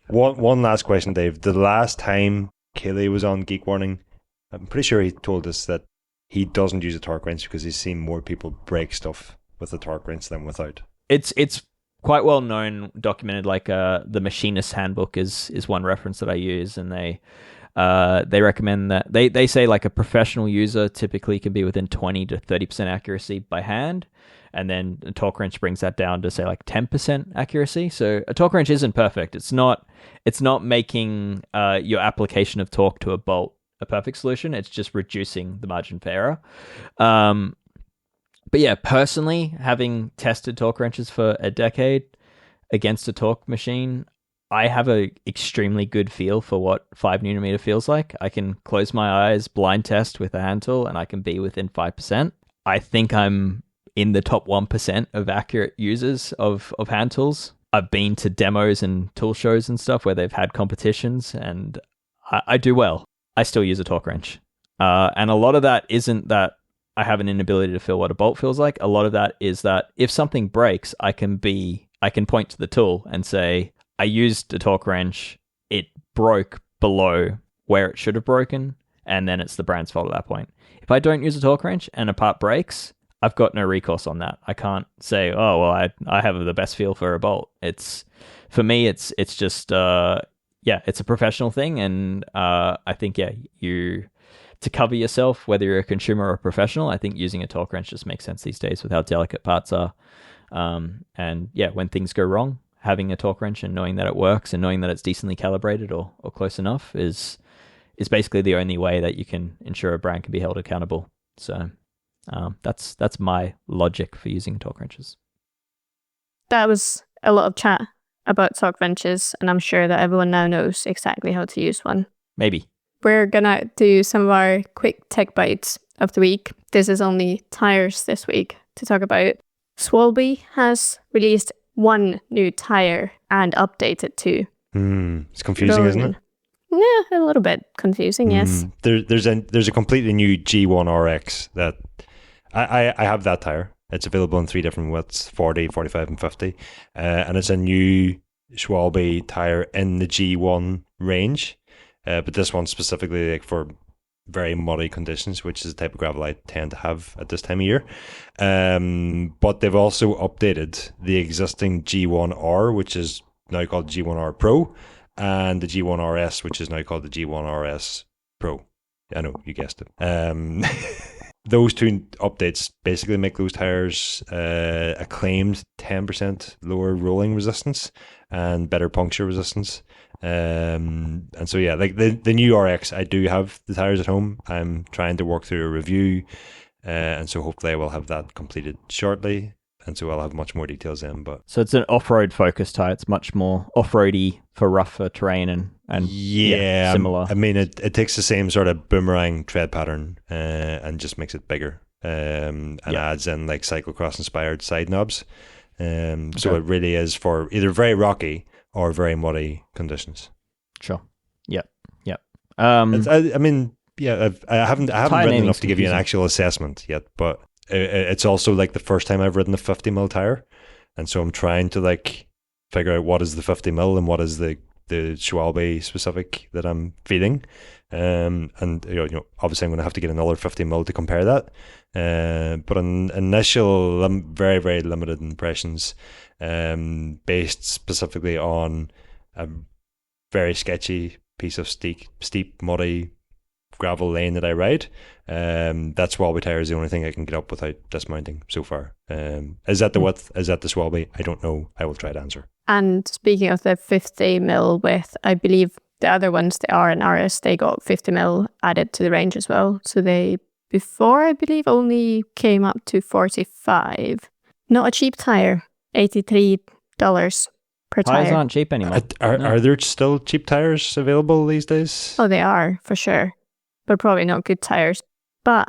one last question, Dave. The last time Kelly was on Geek Warning, I'm pretty sure he told us that he doesn't use a torque wrench because he's seen more people break stuff with a torque wrench than without. It's quite well known, documented. Like the machinist handbook is one reference that I use, and they They recommend that they say like a professional user typically can be within 20 to 30% accuracy by hand, and then a torque wrench brings that down to say like 10% accuracy. So a torque wrench isn't perfect. It's not making your application of torque to a bolt a perfect solution. It's just reducing the margin for error. But yeah, personally, having tested torque wrenches for a decade against a torque machine, I have a extremely good feel for what 5 Nm feels like. I can close my eyes, blind test with a hand tool, and I can be within 5%. I think I'm in the top 1% of accurate users of hand tools. I've been to demos and tool shows and stuff where they've had competitions, and I do well. I still use a torque wrench. And a lot of that isn't that I have an inability to feel what a bolt feels like. A lot of that is that if something breaks, I can point to the tool and say, I used a torque wrench, it broke below where it should have broken, and then it's the brand's fault at that point. If I don't use a torque wrench and a part breaks, I've got no recourse on that. I can't say, oh, well, I have the best feel for a bolt. For me, it's just, it's a professional thing, and I think, to cover yourself, whether you're a consumer or a professional, I think using a torque wrench just makes sense these days with how delicate parts are. When things go wrong, having a torque wrench and knowing that it works and knowing that it's decently calibrated or close enough is basically the only way that you can ensure a brand can be held accountable. So that's my logic for using torque wrenches. That was a lot of chat about torque wrenches, and I'm sure that everyone now knows exactly how to use one. Maybe. We're gonna do some of our quick tech bites of the week. This is only tires this week to talk about. Schwalbe has released one new tire and updated two. It's confusing, isn't it? Yeah, a little bit confusing, yes. There's a completely new G1 RX that I have that tire. It's available in 3 different widths, 40, 45 and 50. And it's a new Schwalbe tire in the G1 range. But this one specifically like for very muddy conditions, which is the type of gravel I tend to have at this time of year. But they've also updated the existing G1R, which is now called G1R Pro, and the G1RS, which is now called the G1RS Pro. I know, you guessed it. Those two updates basically make those tires a claimed 10% lower rolling resistance and better puncture resistance. And so yeah, like the new RX, I do have the tires at home. I'm trying to work through a review, and so hopefully I will have that completed shortly, and so I'll have much more details then. But so it's an off-road focused tire. It's much more off-roady for rougher terrain and similar. I mean, it takes the same sort of boomerang tread pattern and just makes it bigger, and adds in like cyclocross inspired side knobs. So it really is for either very rocky or very muddy conditions. Sure. Yep. I haven't ridden enough to give you an actual assessment yet, but it's also like the first time I've ridden a 50mm tire, and so I'm trying to like figure out what is the 50mm and what is the Schwalbe specific that I'm feeling. And obviously I'm going to have to get another 50mm to compare that. But on initial very, very limited impressions, based specifically on a very sketchy piece of steep, muddy gravel lane that I ride, that Schwalbe tire is the only thing I can get up without dismounting so far. Is that the width? Is that the Schwalbe? I don't know. I will try to answer. And speaking of the 50mm width, I believe the other ones, the R and RS, they got 50mm added to the range as well. So they, before I believe, only came up to 45. Not a cheap tire, $83 per tire. Tires aren't cheap anymore. Are there still cheap tires available these days? Oh, they are, for sure. But probably not good tires. But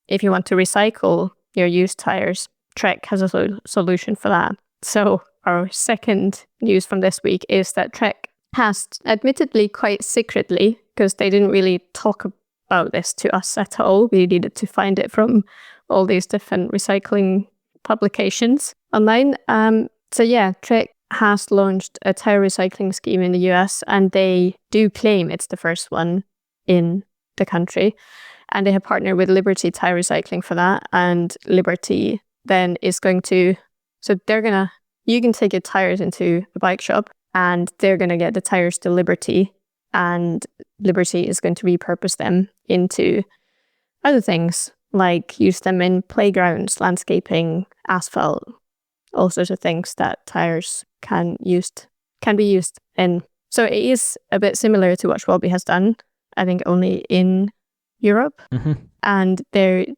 if you want to recycle your used tires, Trek has a solution for that. So our second news from this week is that Trek has, admittedly quite secretly, because they didn't really talk about this to us at all. We needed to find it from all these different recycling publications online. Trek has launched a tire recycling scheme in the US, and they do claim it's the first one in the country. And they have partnered with Liberty Tire Recycling for that. And Liberty then is going to, you can take your tires into a bike shop, and they're going to get the tires to Liberty and Liberty is going to repurpose them into other things, like use them in playgrounds, landscaping, asphalt, all sorts of things that tires can be used in. So it is a bit similar to what Schwalbe has done, I think only in Europe. Mm-hmm. And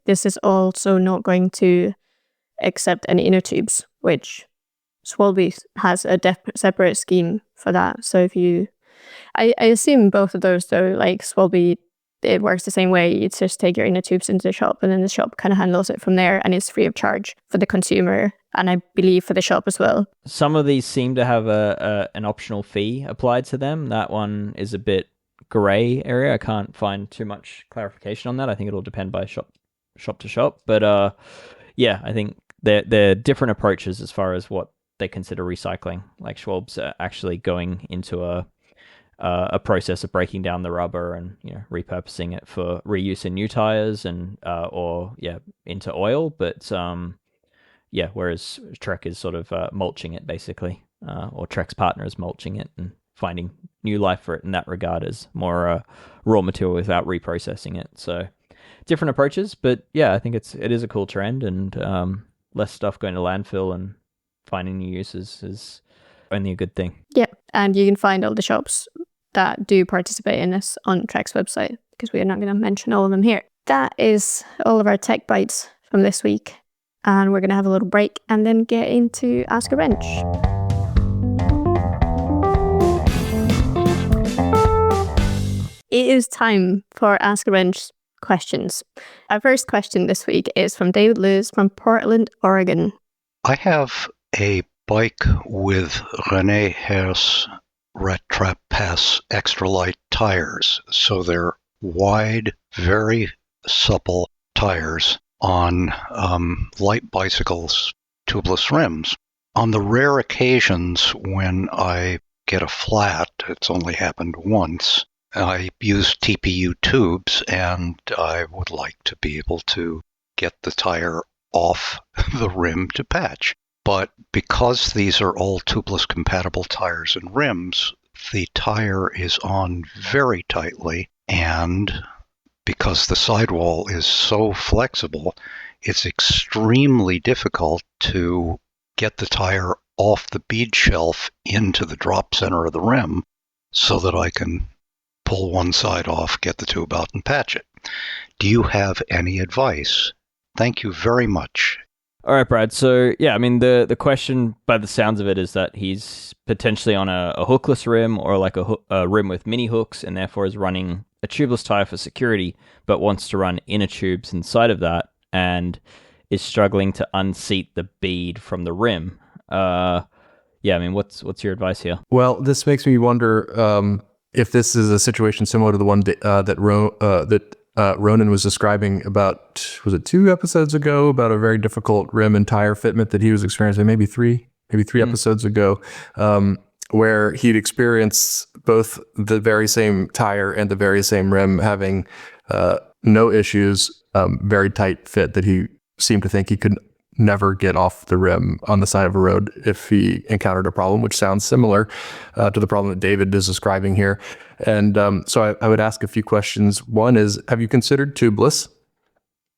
this is also not going to accept any inner tubes, which Schwalbe has a separate scheme for that. So I assume both of those though, like Schwalbe, it works the same way. You just take your inner tubes into the shop, and then the shop kind of handles it from there, and it's free of charge for the consumer, and I believe for the shop as well. Some of these seem to have an optional fee applied to them. That one is a bit grey area. I can't find too much clarification on that. I think it'll depend by shop to shop. But yeah, I think they're different approaches as far as what they consider recycling. Like Schwalbe's actually going into a process of breaking down the rubber and repurposing it for reuse in new tires and or into oil. But whereas Trek is sort of mulching it basically, or Trek's partner is mulching it and finding new life for it in that regard as more raw material without reprocessing it. So different approaches, but yeah, I think it is a cool trend, and less stuff going to landfill and finding new uses is only a good thing. Yeah, and you can find all the shops that do participate in this on Trek's website, because we are not going to mention all of them here. That is all of our tech bites from this week, and we're going to have a little break and then get into Ask a Wrench. It is time for Ask a Wrench questions. Our first question this week is from David Lewis from Portland, Oregon. I have a bike with René Her's Rat Trap Pass extra light tires. So they're wide, very supple tires on light bicycles, tubeless rims. On the rare occasions when I get a flat, it's only happened once, I use TPU tubes, and I would like to be able to get the tire off the rim to patch. But because these are all tubeless compatible tires and rims, the tire is on very tightly, and because the sidewall is so flexible, it's extremely difficult to get the tire off the bead shelf into the drop center of the rim so that I can pull one side off, get the tube out, and patch it. Do you have any advice? Thank you very much. All right, Brad. So, yeah, I mean, the question by the sounds of it is that he's potentially on a hookless rim or like a rim with mini hooks, and therefore is running a tubeless tire for security, but wants to run inner tubes inside of that and is struggling to unseat the bead from the rim. Yeah, I mean, what's your advice here? Well, this makes me wonder if this is a situation similar to the one that Ronan was describing about, was it 2 episodes ago, about a very difficult rim and tire fitment that he was experiencing, maybe three episodes ago, where he'd experienced both the very same tire and the very same rim having no issues, very tight fit that he seemed to think he could never get off the rim on the side of a road if he encountered a problem, which sounds similar to the problem that David is describing here. And so I would ask a few questions. One is, have you considered tubeless?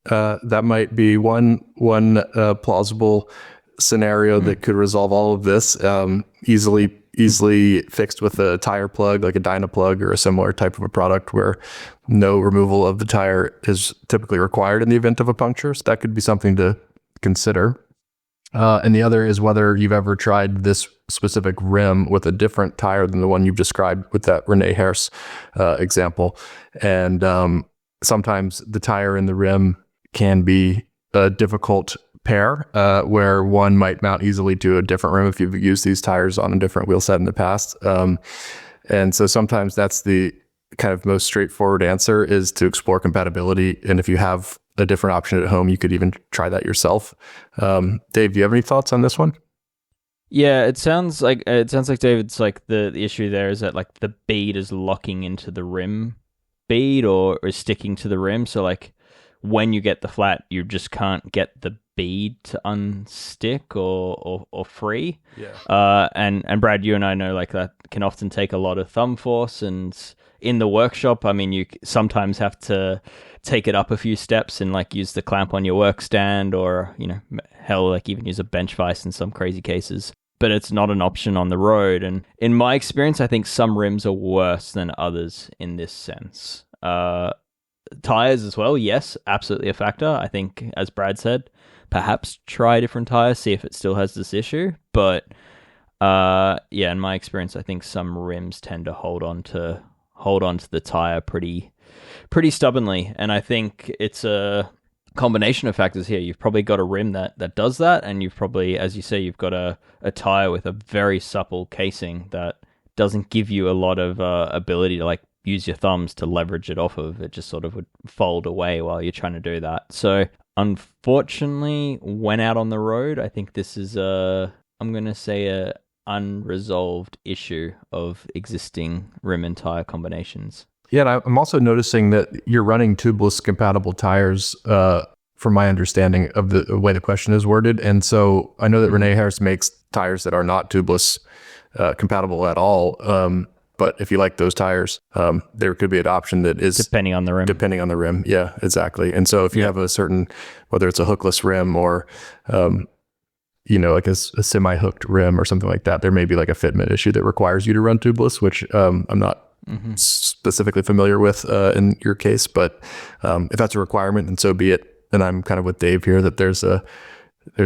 That might be one plausible scenario that could resolve all of this, easily fixed with a tire plug, like a Dynaplug or a similar type of a product where no removal of the tire is typically required in the event of a puncture. So that could be something to consider. And the other is whether you've ever tried this specific rim with a different tire than the one you've described with that René Her's example. And sometimes the tire and the rim can be a difficult pair, where one might mount easily to a different rim if you've used these tires on a different wheel set in the past. And so sometimes that's the kind of most straightforward answer, is to explore compatibility. And if you have a different option at home, you could even try that yourself. Dave, do you have any thoughts on this one? Yeah, it sounds like David's like the issue there is that like the bead is locking into the rim bead or is sticking to the rim. So like when you get the flat, you just can't get the bead to unstick or free. Yeah. And Brad, you and I know like that can often take a lot of thumb force, and in the workshop, I mean, you sometimes have to take it up a few steps and like use the clamp on your work stand, or, you know, hell, like even use a bench vise in some crazy cases. But it's not an option on the road. And in my experience, I think some rims are worse than others in this sense. Tires as well, yes, absolutely a factor. I think, as Brad said, perhaps try a different tire, see if it still has this issue. But in my experience, I think some rims tend to hold on to the tire pretty stubbornly. And I think it's a combination of factors here. You've probably got a rim that does that, and you've probably, as you say, you've got a tire with a very supple casing that doesn't give you a lot of ability to like use your thumbs to leverage it off of. It just sort of would fold away while you're trying to do that. So unfortunately, when out on the road, I think this is a unresolved issue of existing rim and tire combinations. Yeah, and I'm also noticing that you're running tubeless compatible tires, from my understanding of the way the question is worded. And so I know that René Harris makes tires that are not tubeless compatible at all. But if you like those tires, there could be an option that is depending on the rim. Yeah, exactly. And so if you have a certain, whether it's a hookless rim or, like a semi-hooked rim or something like that, there may be like a fitment issue that requires you to run tubeless, which I'm not specifically familiar with in your case. But if that's a requirement, then so be it. And I'm kind of with Dave here that there's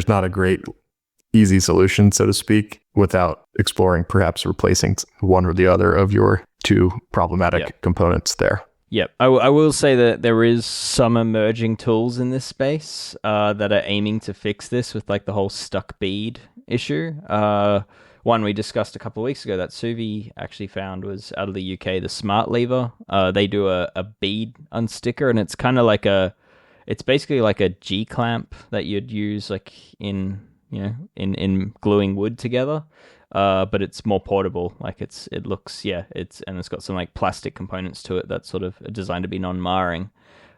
not a great easy solution, so to speak, without exploring perhaps replacing one or the other of your two problematic components there. Yep. I will say that there is some emerging tools in this space that are aiming to fix this with like the whole stuck bead issue. One we discussed a couple of weeks ago that Suvi actually found was out of the UK, the Smart Lever. They do a bead unsticker, and it's kind of like it's basically like a G-clamp that you'd use like in gluing wood together. But it's more portable. Like it's got some like plastic components to it that's sort of designed to be non-marring.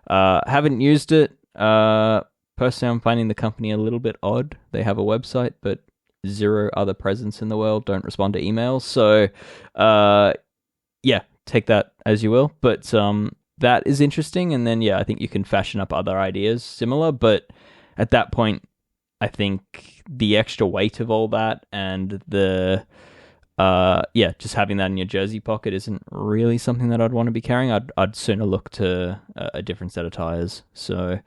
Haven't used it. Personally, I'm finding the company a little bit odd. They have a website, but zero other presence in the world. Don't respond to emails. So, take that as you will. But that is interesting. And then I think you can fashion up other ideas similar. But at that point, I think the extra weight of all that and the just having that in your jersey pocket isn't really something that I'd want to be carrying. I'd sooner look to a different set of tires. So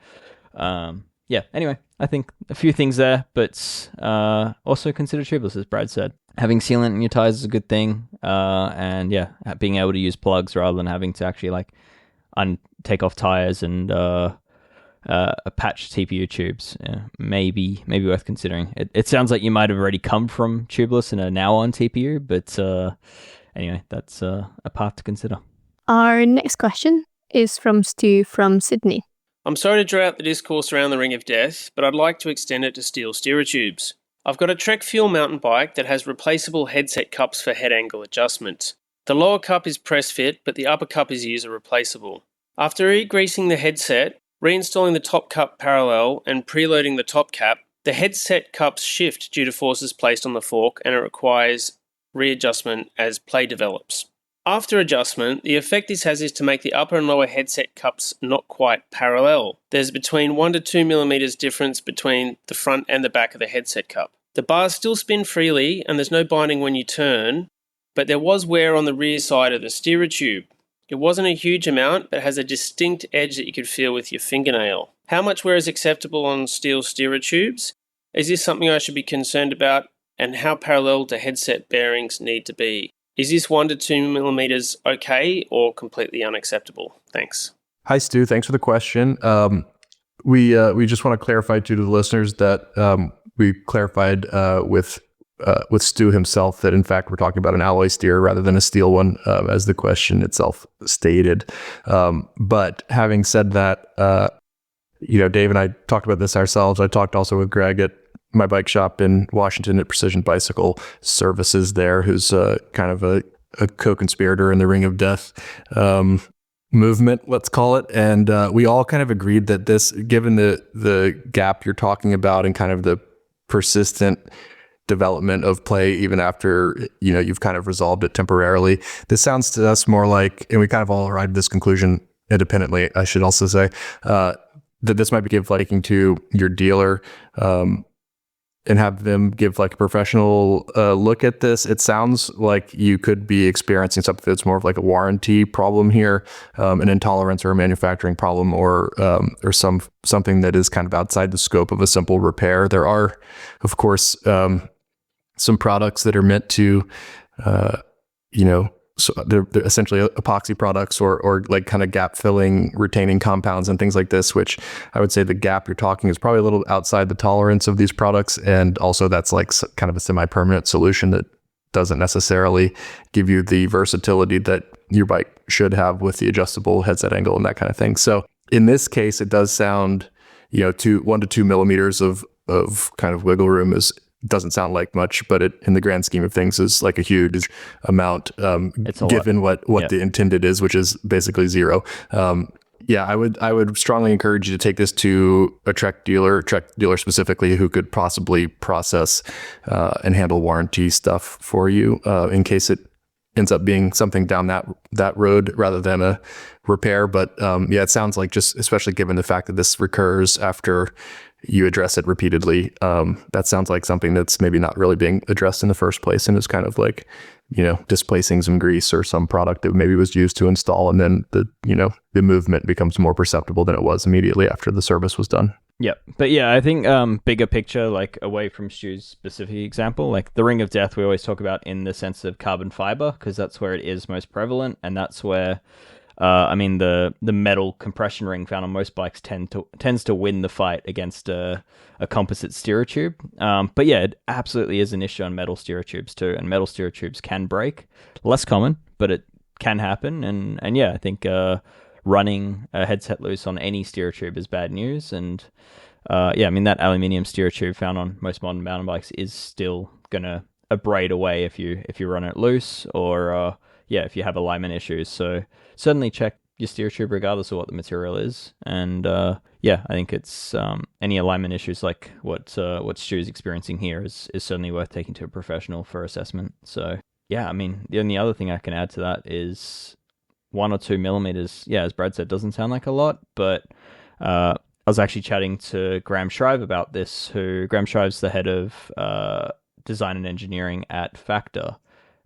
anyway, I think a few things there, but also consider tubeless, as Brad said. Having sealant in your tires is a good thing, and being able to use plugs rather than having to actually like take off tires and patch TPU tubes, maybe worth considering. It sounds like you might have already come from tubeless and are now on TPU, but anyway, that's a path to consider. Our next question is from Stu from Sydney. I'm sorry to draw out the discourse around the ring of death, but I'd like to extend it to steel steerer tubes. I've got a Trek Fuel mountain bike that has replaceable headset cups for head angle adjustment. The lower cup is press fit, but the upper cup is user replaceable. After re-greasing the headset, reinstalling the top cup parallel and preloading the top cap, the headset cups shift due to forces placed on the fork, and it requires readjustment as play develops. After adjustment, the effect this has is to make the upper and lower headset cups not quite parallel. There's between 1 to 2 millimeters difference between the front and the back of the headset cup. The bars still spin freely and there's no binding when you turn, but there was wear on the rear side of the steerer tube. It wasn't a huge amount, but has a distinct edge that you could feel with your fingernail. How much wear is acceptable on steel steerer tubes? Is this something I should be concerned about? And how parallel do headset bearings need to be? Is this 1 to 2 millimeters okay or completely unacceptable? Thanks. Hi, Stu. Thanks for the question. We just want to clarify to the listeners that we clarified with Stu himself that in fact we're talking about an alloy steer rather than a steel one, as the question itself stated. But having said that, Dave and I talked about this ourselves. I talked also with Greg at my bike shop in Washington at Precision Bicycle Services there, who's kind of a co-conspirator in the Ring of Death movement, let's call it. And we all kind of agreed that this, given the gap you're talking about and kind of the persistent development of play even after, you know, you've kind of resolved it temporarily. This sounds to us more like, and we kind of all arrived at this conclusion independently, I should also say, that this might be give liking to your dealer, and have them give like a professional look at this. It sounds like you could be experiencing something that's more of like a warranty problem here, an intolerance or a manufacturing problem, or something that is kind of outside the scope of a simple repair. There are, of course, some products that are meant to, so they're essentially epoxy products or like kind of gap filling retaining compounds and things like this, which I would say the gap you're talking is probably a little outside the tolerance of these products. And also that's like kind of a semi-permanent solution that doesn't necessarily give you the versatility that your bike should have with the adjustable headset angle and that kind of thing. So in this case, it does sound, 1 to 2 millimeters of kind of wiggle room doesn't sound like much, but it, in the grand scheme of things, is like a huge amount, given what the intended is, which is basically zero. I would strongly encourage you to take this to a Trek dealer specifically, who could possibly process and handle warranty stuff for you in case it ends up being something down that road rather than a repair. But it sounds like, just especially given the fact that this recurs after you address it repeatedly, that sounds like something that's maybe not really being addressed in the first place, and is kind of like, displacing some grease or some product that maybe was used to install, and then the movement becomes more perceptible than it was immediately after the service was done. Yeah, but I think bigger picture, like away from Stu's specific example, like the ring of death we always talk about in the sense of carbon fiber, because that's where it is most prevalent, and that's where the metal compression ring found on most bikes tends to win the fight against a composite steerer tube. But it absolutely is an issue on metal steerer tubes too, and metal steerer tubes can break. Less common, but it can happen. And I think running a headset loose on any steerer tube is bad news. And that aluminium steerer tube found on most modern mountain bikes is still gonna abrade away if you run it loose, or if you have alignment issues. So certainly check your steer tube regardless of what the material is. And I think it's any alignment issues like what Stu's experiencing here is certainly worth taking to a professional for assessment. So the only other thing I can add to that is 1 or 2 millimeters. As Brad said, doesn't sound like a lot, but I was actually chatting to Graham Shrive about this. Graham Shrive's the head of design and engineering at Factor.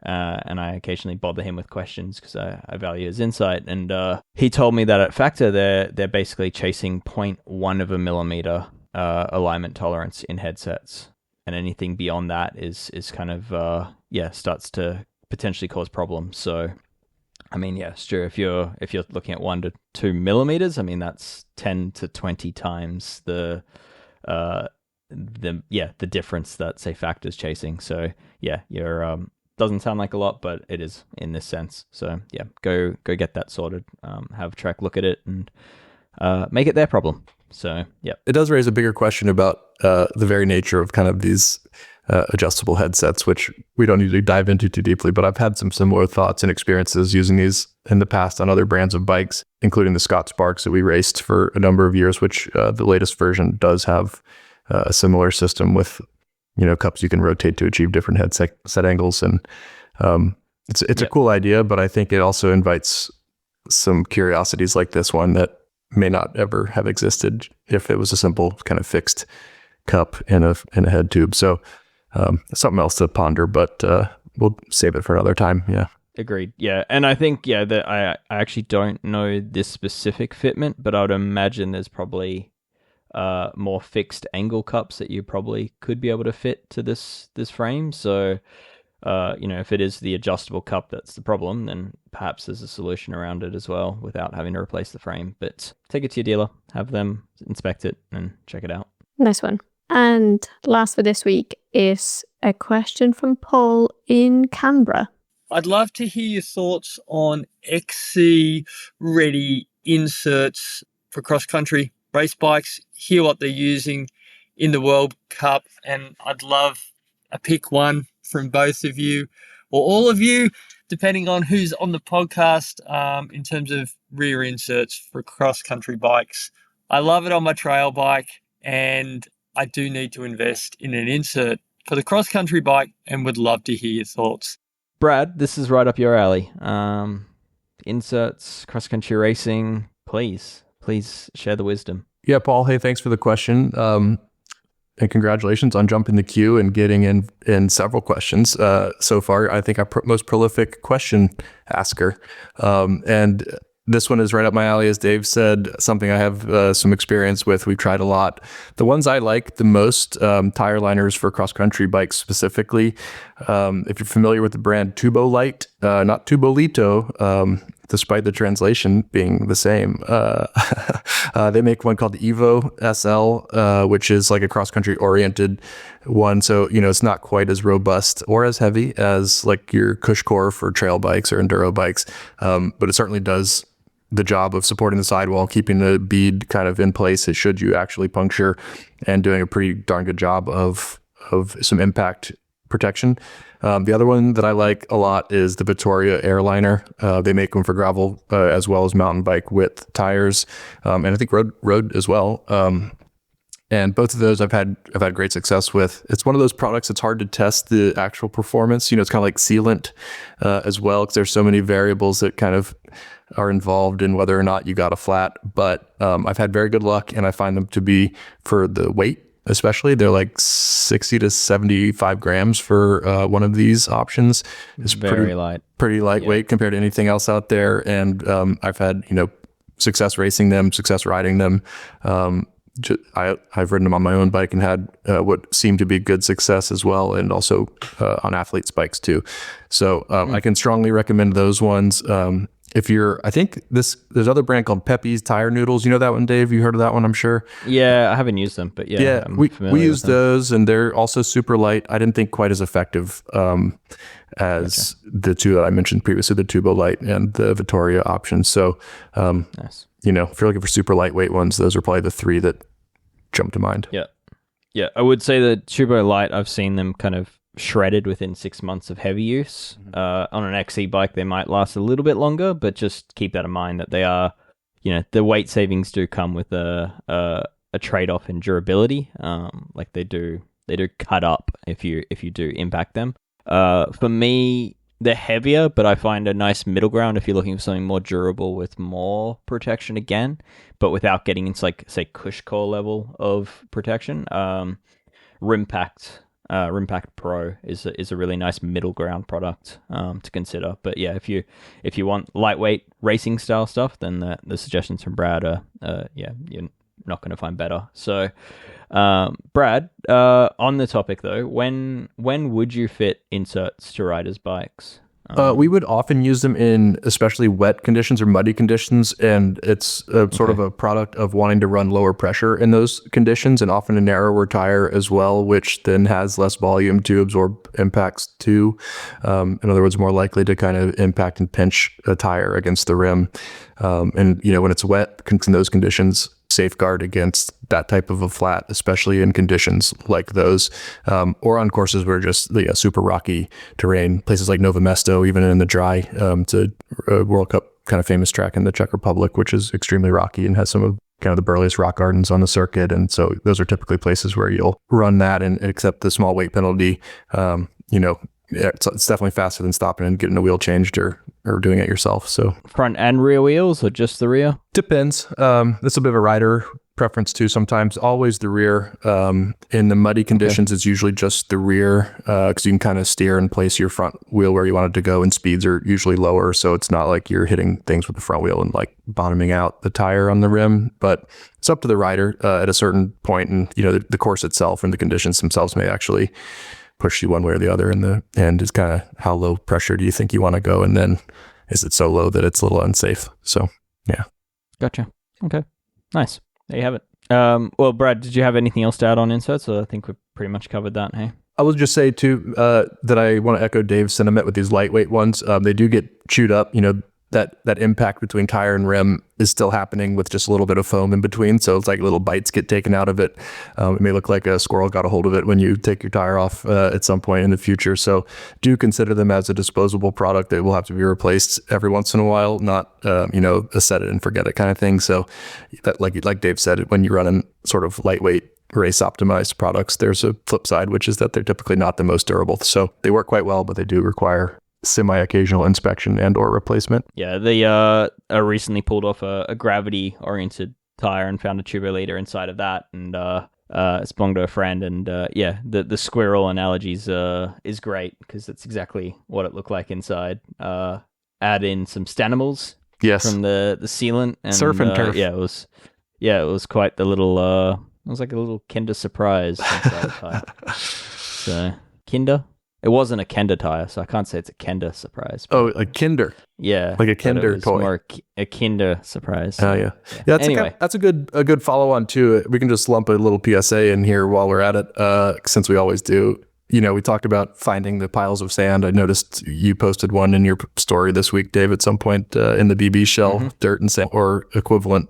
And I occasionally bother him with questions because I value his insight. And he told me that at Factor, they're basically chasing 0.1 of a millimeter alignment tolerance in headsets, and anything beyond that is kind of starts to potentially cause problems. So, Stu, if you're looking at 1 to 2 millimeters, that's 10 to 20 times the difference that, say, Factor's chasing. So you're doesn't sound like a lot, but it is in this sense. So go get that sorted. Have Trek look at it and make it their problem. So it does raise a bigger question about the very nature of kind of these adjustable headsets, which we don't need to dive into too deeply. But I've had some similar thoughts and experiences using these in the past on other brands of bikes, including the Scott Sparks that we raced for a number of years, which the latest version does have a similar system with cups you can rotate to achieve different headset angles. And it's a cool idea, but I think it also invites some curiosities like this one that may not ever have existed if it was a simple kind of fixed cup in a head tube. So something else to ponder, but we'll save it for another time. Yeah. Agreed. Yeah. And I think, that I actually don't know this specific fitment, but I would imagine there's probably more fixed angle cups that you probably could be able to fit to this frame. So, if it is the adjustable cup that's the problem, then perhaps there's a solution around it as well without having to replace the frame. But take it to your dealer, have them inspect it and check it out. Nice one. And last for this week is a question from Paul in Canberra. I'd love to hear your thoughts on XC ready inserts for cross-country race bikes, hear what they're using in the World Cup, and I'd love a pick one from both of you or all of you, depending on who's on the podcast, in terms of rear inserts for cross-country bikes. I love it on my trail bike, and I do need to invest in an insert. for the cross-country bike and would love to hear your thoughts. Brad, this is right up your alley. Inserts, cross-country racing, please share the wisdom. Yeah, Paul, hey, thanks for the question. And congratulations on jumping the queue and getting in several questions so far. I think our most prolific question asker. And this one is right up my alley, as Dave said, something I have some experience with. We've tried a lot. The ones I like the most, tire liners for cross-country bikes specifically. If you're familiar with the brand Tubolite, not Tubolito, despite the translation being the same. They make one called the Evo SL, which is like a cross-country oriented one. So, it's not quite as robust or as heavy as like your Cushcore for trail bikes or enduro bikes. But it certainly does the job of supporting the sidewall, keeping the bead kind of in place should you actually puncture, and doing a pretty darn good job of some impact protection. The other one that I like a lot is the Vittoria Airliner. They make them for gravel as well as mountain bike width tires, and I think road as well. And both of those I've had great success with. It's one of those products that's hard to test the actual performance. It's kind of like sealant as well, because there's so many variables that kind of are involved in whether or not you got a flat. But I've had very good luck, and I find them to be, for the weight especially, they're like 60 to 75 grams for one of these options. It's pretty lightweight compared to anything else out there. And I've had, success racing them, success riding them. I've ridden them on my own bike and had what seemed to be good success as well, and also on athletes' bikes too. So I can strongly recommend those ones. I think there's another brand called Pepe's Tire Noodles. You know that one, Dave? You heard of that one, I'm sure. Yeah, I haven't used them, but yeah, we use those, and they're also super light. I didn't think quite as effective as the two that I mentioned previously, the Tubolite and the Vittoria option. So, nice. If you're looking for super lightweight ones, those are probably the three that jump to mind. Yeah. I would say the Tubolite, I've seen them kind of shredded within 6 months of heavy use. On an XC bike, they might last a little bit longer, but just keep that in mind that they are, the weight savings do come with a trade-off in durability. Like they do cut up if you do impact them. For me, they're heavier, but I find a nice middle ground if you're looking for something more durable with more protection again, but without getting into like, say, Cushcore level of protection. Rimpact Pro is a really nice middle ground product to consider. But yeah, if you want lightweight racing style stuff, then the suggestions from Brad are you're not going to find better. So Brad, on the topic though, when would you fit inserts to riders' bikes? We would often use them in especially wet conditions or muddy conditions, and it's sort of a product of wanting to run lower pressure in those conditions, and often a narrower tire as well, which then has less volume to absorb impacts too. In other words, more likely to kind of impact and pinch a tire against the rim. And when it's wet in those conditions, safeguard against that type of a flat, especially in conditions like those, or on courses where just super rocky terrain, places like Nove Mesto, even in the dry. It's a World Cup kind of famous track in the Czech Republic, which is extremely rocky and has some of kind of the burliest rock gardens on the circuit. And so those are typically places where you'll run that and accept the small weight penalty. It's definitely faster than stopping and getting a wheel changed or doing it yourself. So front and rear wheels, or just the rear? Depends. That's a bit of a rider preference too. Sometimes always the rear. In the muddy conditions, it's usually just the rear, because you can kind of steer and place your front wheel where you want it to go, and speeds are usually lower, so it's not like you're hitting things with the front wheel and like bottoming out the tire on the rim. But it's up to the rider at a certain point, and the course itself and the conditions themselves may actually push you one way or the other, and the end is kind of how low pressure do you think you want to go, and then is it so low that it's a little unsafe? So yeah. Gotcha. Okay, nice. There you have it. Well, Brad, did you have anything else to add on inserts? So I think we've pretty much covered that. Hey, I will just say too that I want to echo Dave's sentiment with these lightweight ones. They do get chewed up. That impact between tire and rim is still happening with just a little bit of foam in between. So it's like little bites get taken out of it. It may look like a squirrel got a hold of it when you take your tire off at some point in the future. So do consider them as a disposable product that will have to be replaced every once in a while, not, a set it and forget it kind of thing. So that, like Dave said, when you're running sort of lightweight race optimized products, there's a flip side, which is that they're typically not the most durable. So they work quite well, but they do require semi-occasional inspection and or replacement. Yeah, they recently pulled off a gravity-oriented tire and found a turbo leader inside of that, and it's belonged to a friend, and the squirrel analogy is great because that's exactly what it looked like inside. Add in some Stanimals from the sealant, and surf and turf. It was quite the little. It was like a little Kinder surprise inside the tire. So Kinder. It wasn't a Kinder tire, so I can't say it's a Kinder surprise. Oh, a Kinder. Yeah, like a Kinder toy. More a Kinder surprise. Oh yeah. That's a good follow on too. We can just lump a little PSA in here while we're at it, since we always do. You know, we talked about finding the piles of sand. I noticed you posted one in your story this week, Dave, at some point in the BB shell, dirt and sand or equivalent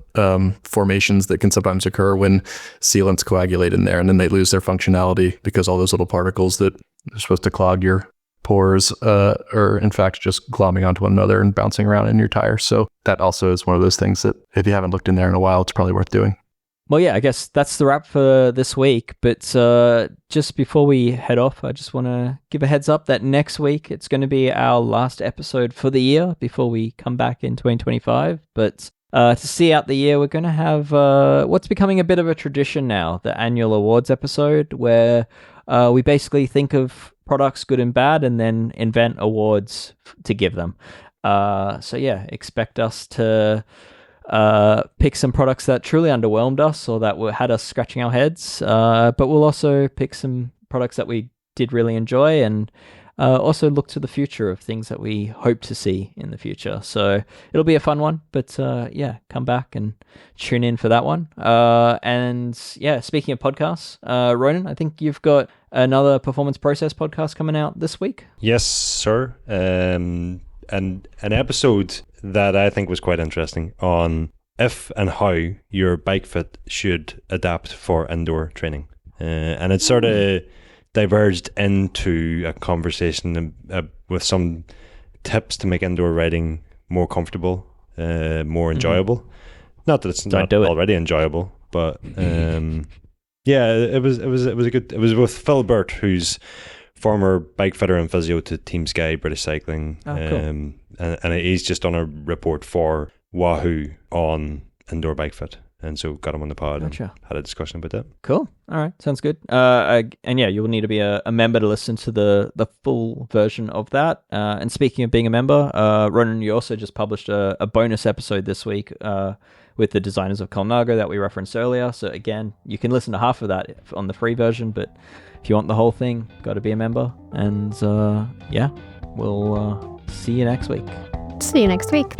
formations that can sometimes occur when sealants coagulate in there, and then they lose their functionality because all those little particles that are supposed to clog your pores are in fact just glomming onto one another and bouncing around in your tire. So that also is one of those things that if you haven't looked in there in a while, it's probably worth doing. Well, yeah, I guess that's the wrap for this week. But just before we head off, I just want to give a heads up that next week it's going to be our last episode for the year before we come back in 2025. But to see out the year, we're going to have what's becoming a bit of a tradition now, the annual awards episode, where we basically think of products good and bad and then invent awards to give them. So yeah, expect us to pick some products that truly underwhelmed us or that had us scratching our heads, but we'll also pick some products that we did really enjoy and also look to the future of things that we hope to see in the future. So it'll be a fun one, but yeah, come back and tune in for that one. And yeah, speaking of podcasts, Ronan, I think you've got another performance process podcast coming out this week. Yes, sir. And an episode that I think was quite interesting on if and how your bike fit should adapt for indoor training. And it sort of diverged into a conversation with some tips to make indoor riding more comfortable, more enjoyable. Not that it's not already enjoyable, but yeah, it was with Phil Burt, who's former bike fitter and physio to Team Sky British Cycling. Cool. And he's just on a report for Wahoo on indoor bike fit. And so got him on the pod and had a discussion about that. Cool. All right. Sounds good. And yeah, you will need to be a member to listen to the full version of that. And speaking of being a member, Ronan, you also just published a bonus episode this week with the designers of Colnago that we referenced earlier. So again, you can listen to half of that on the free version, but if you want the whole thing, got to be a member. And yeah, we'll see you next week. See you next week.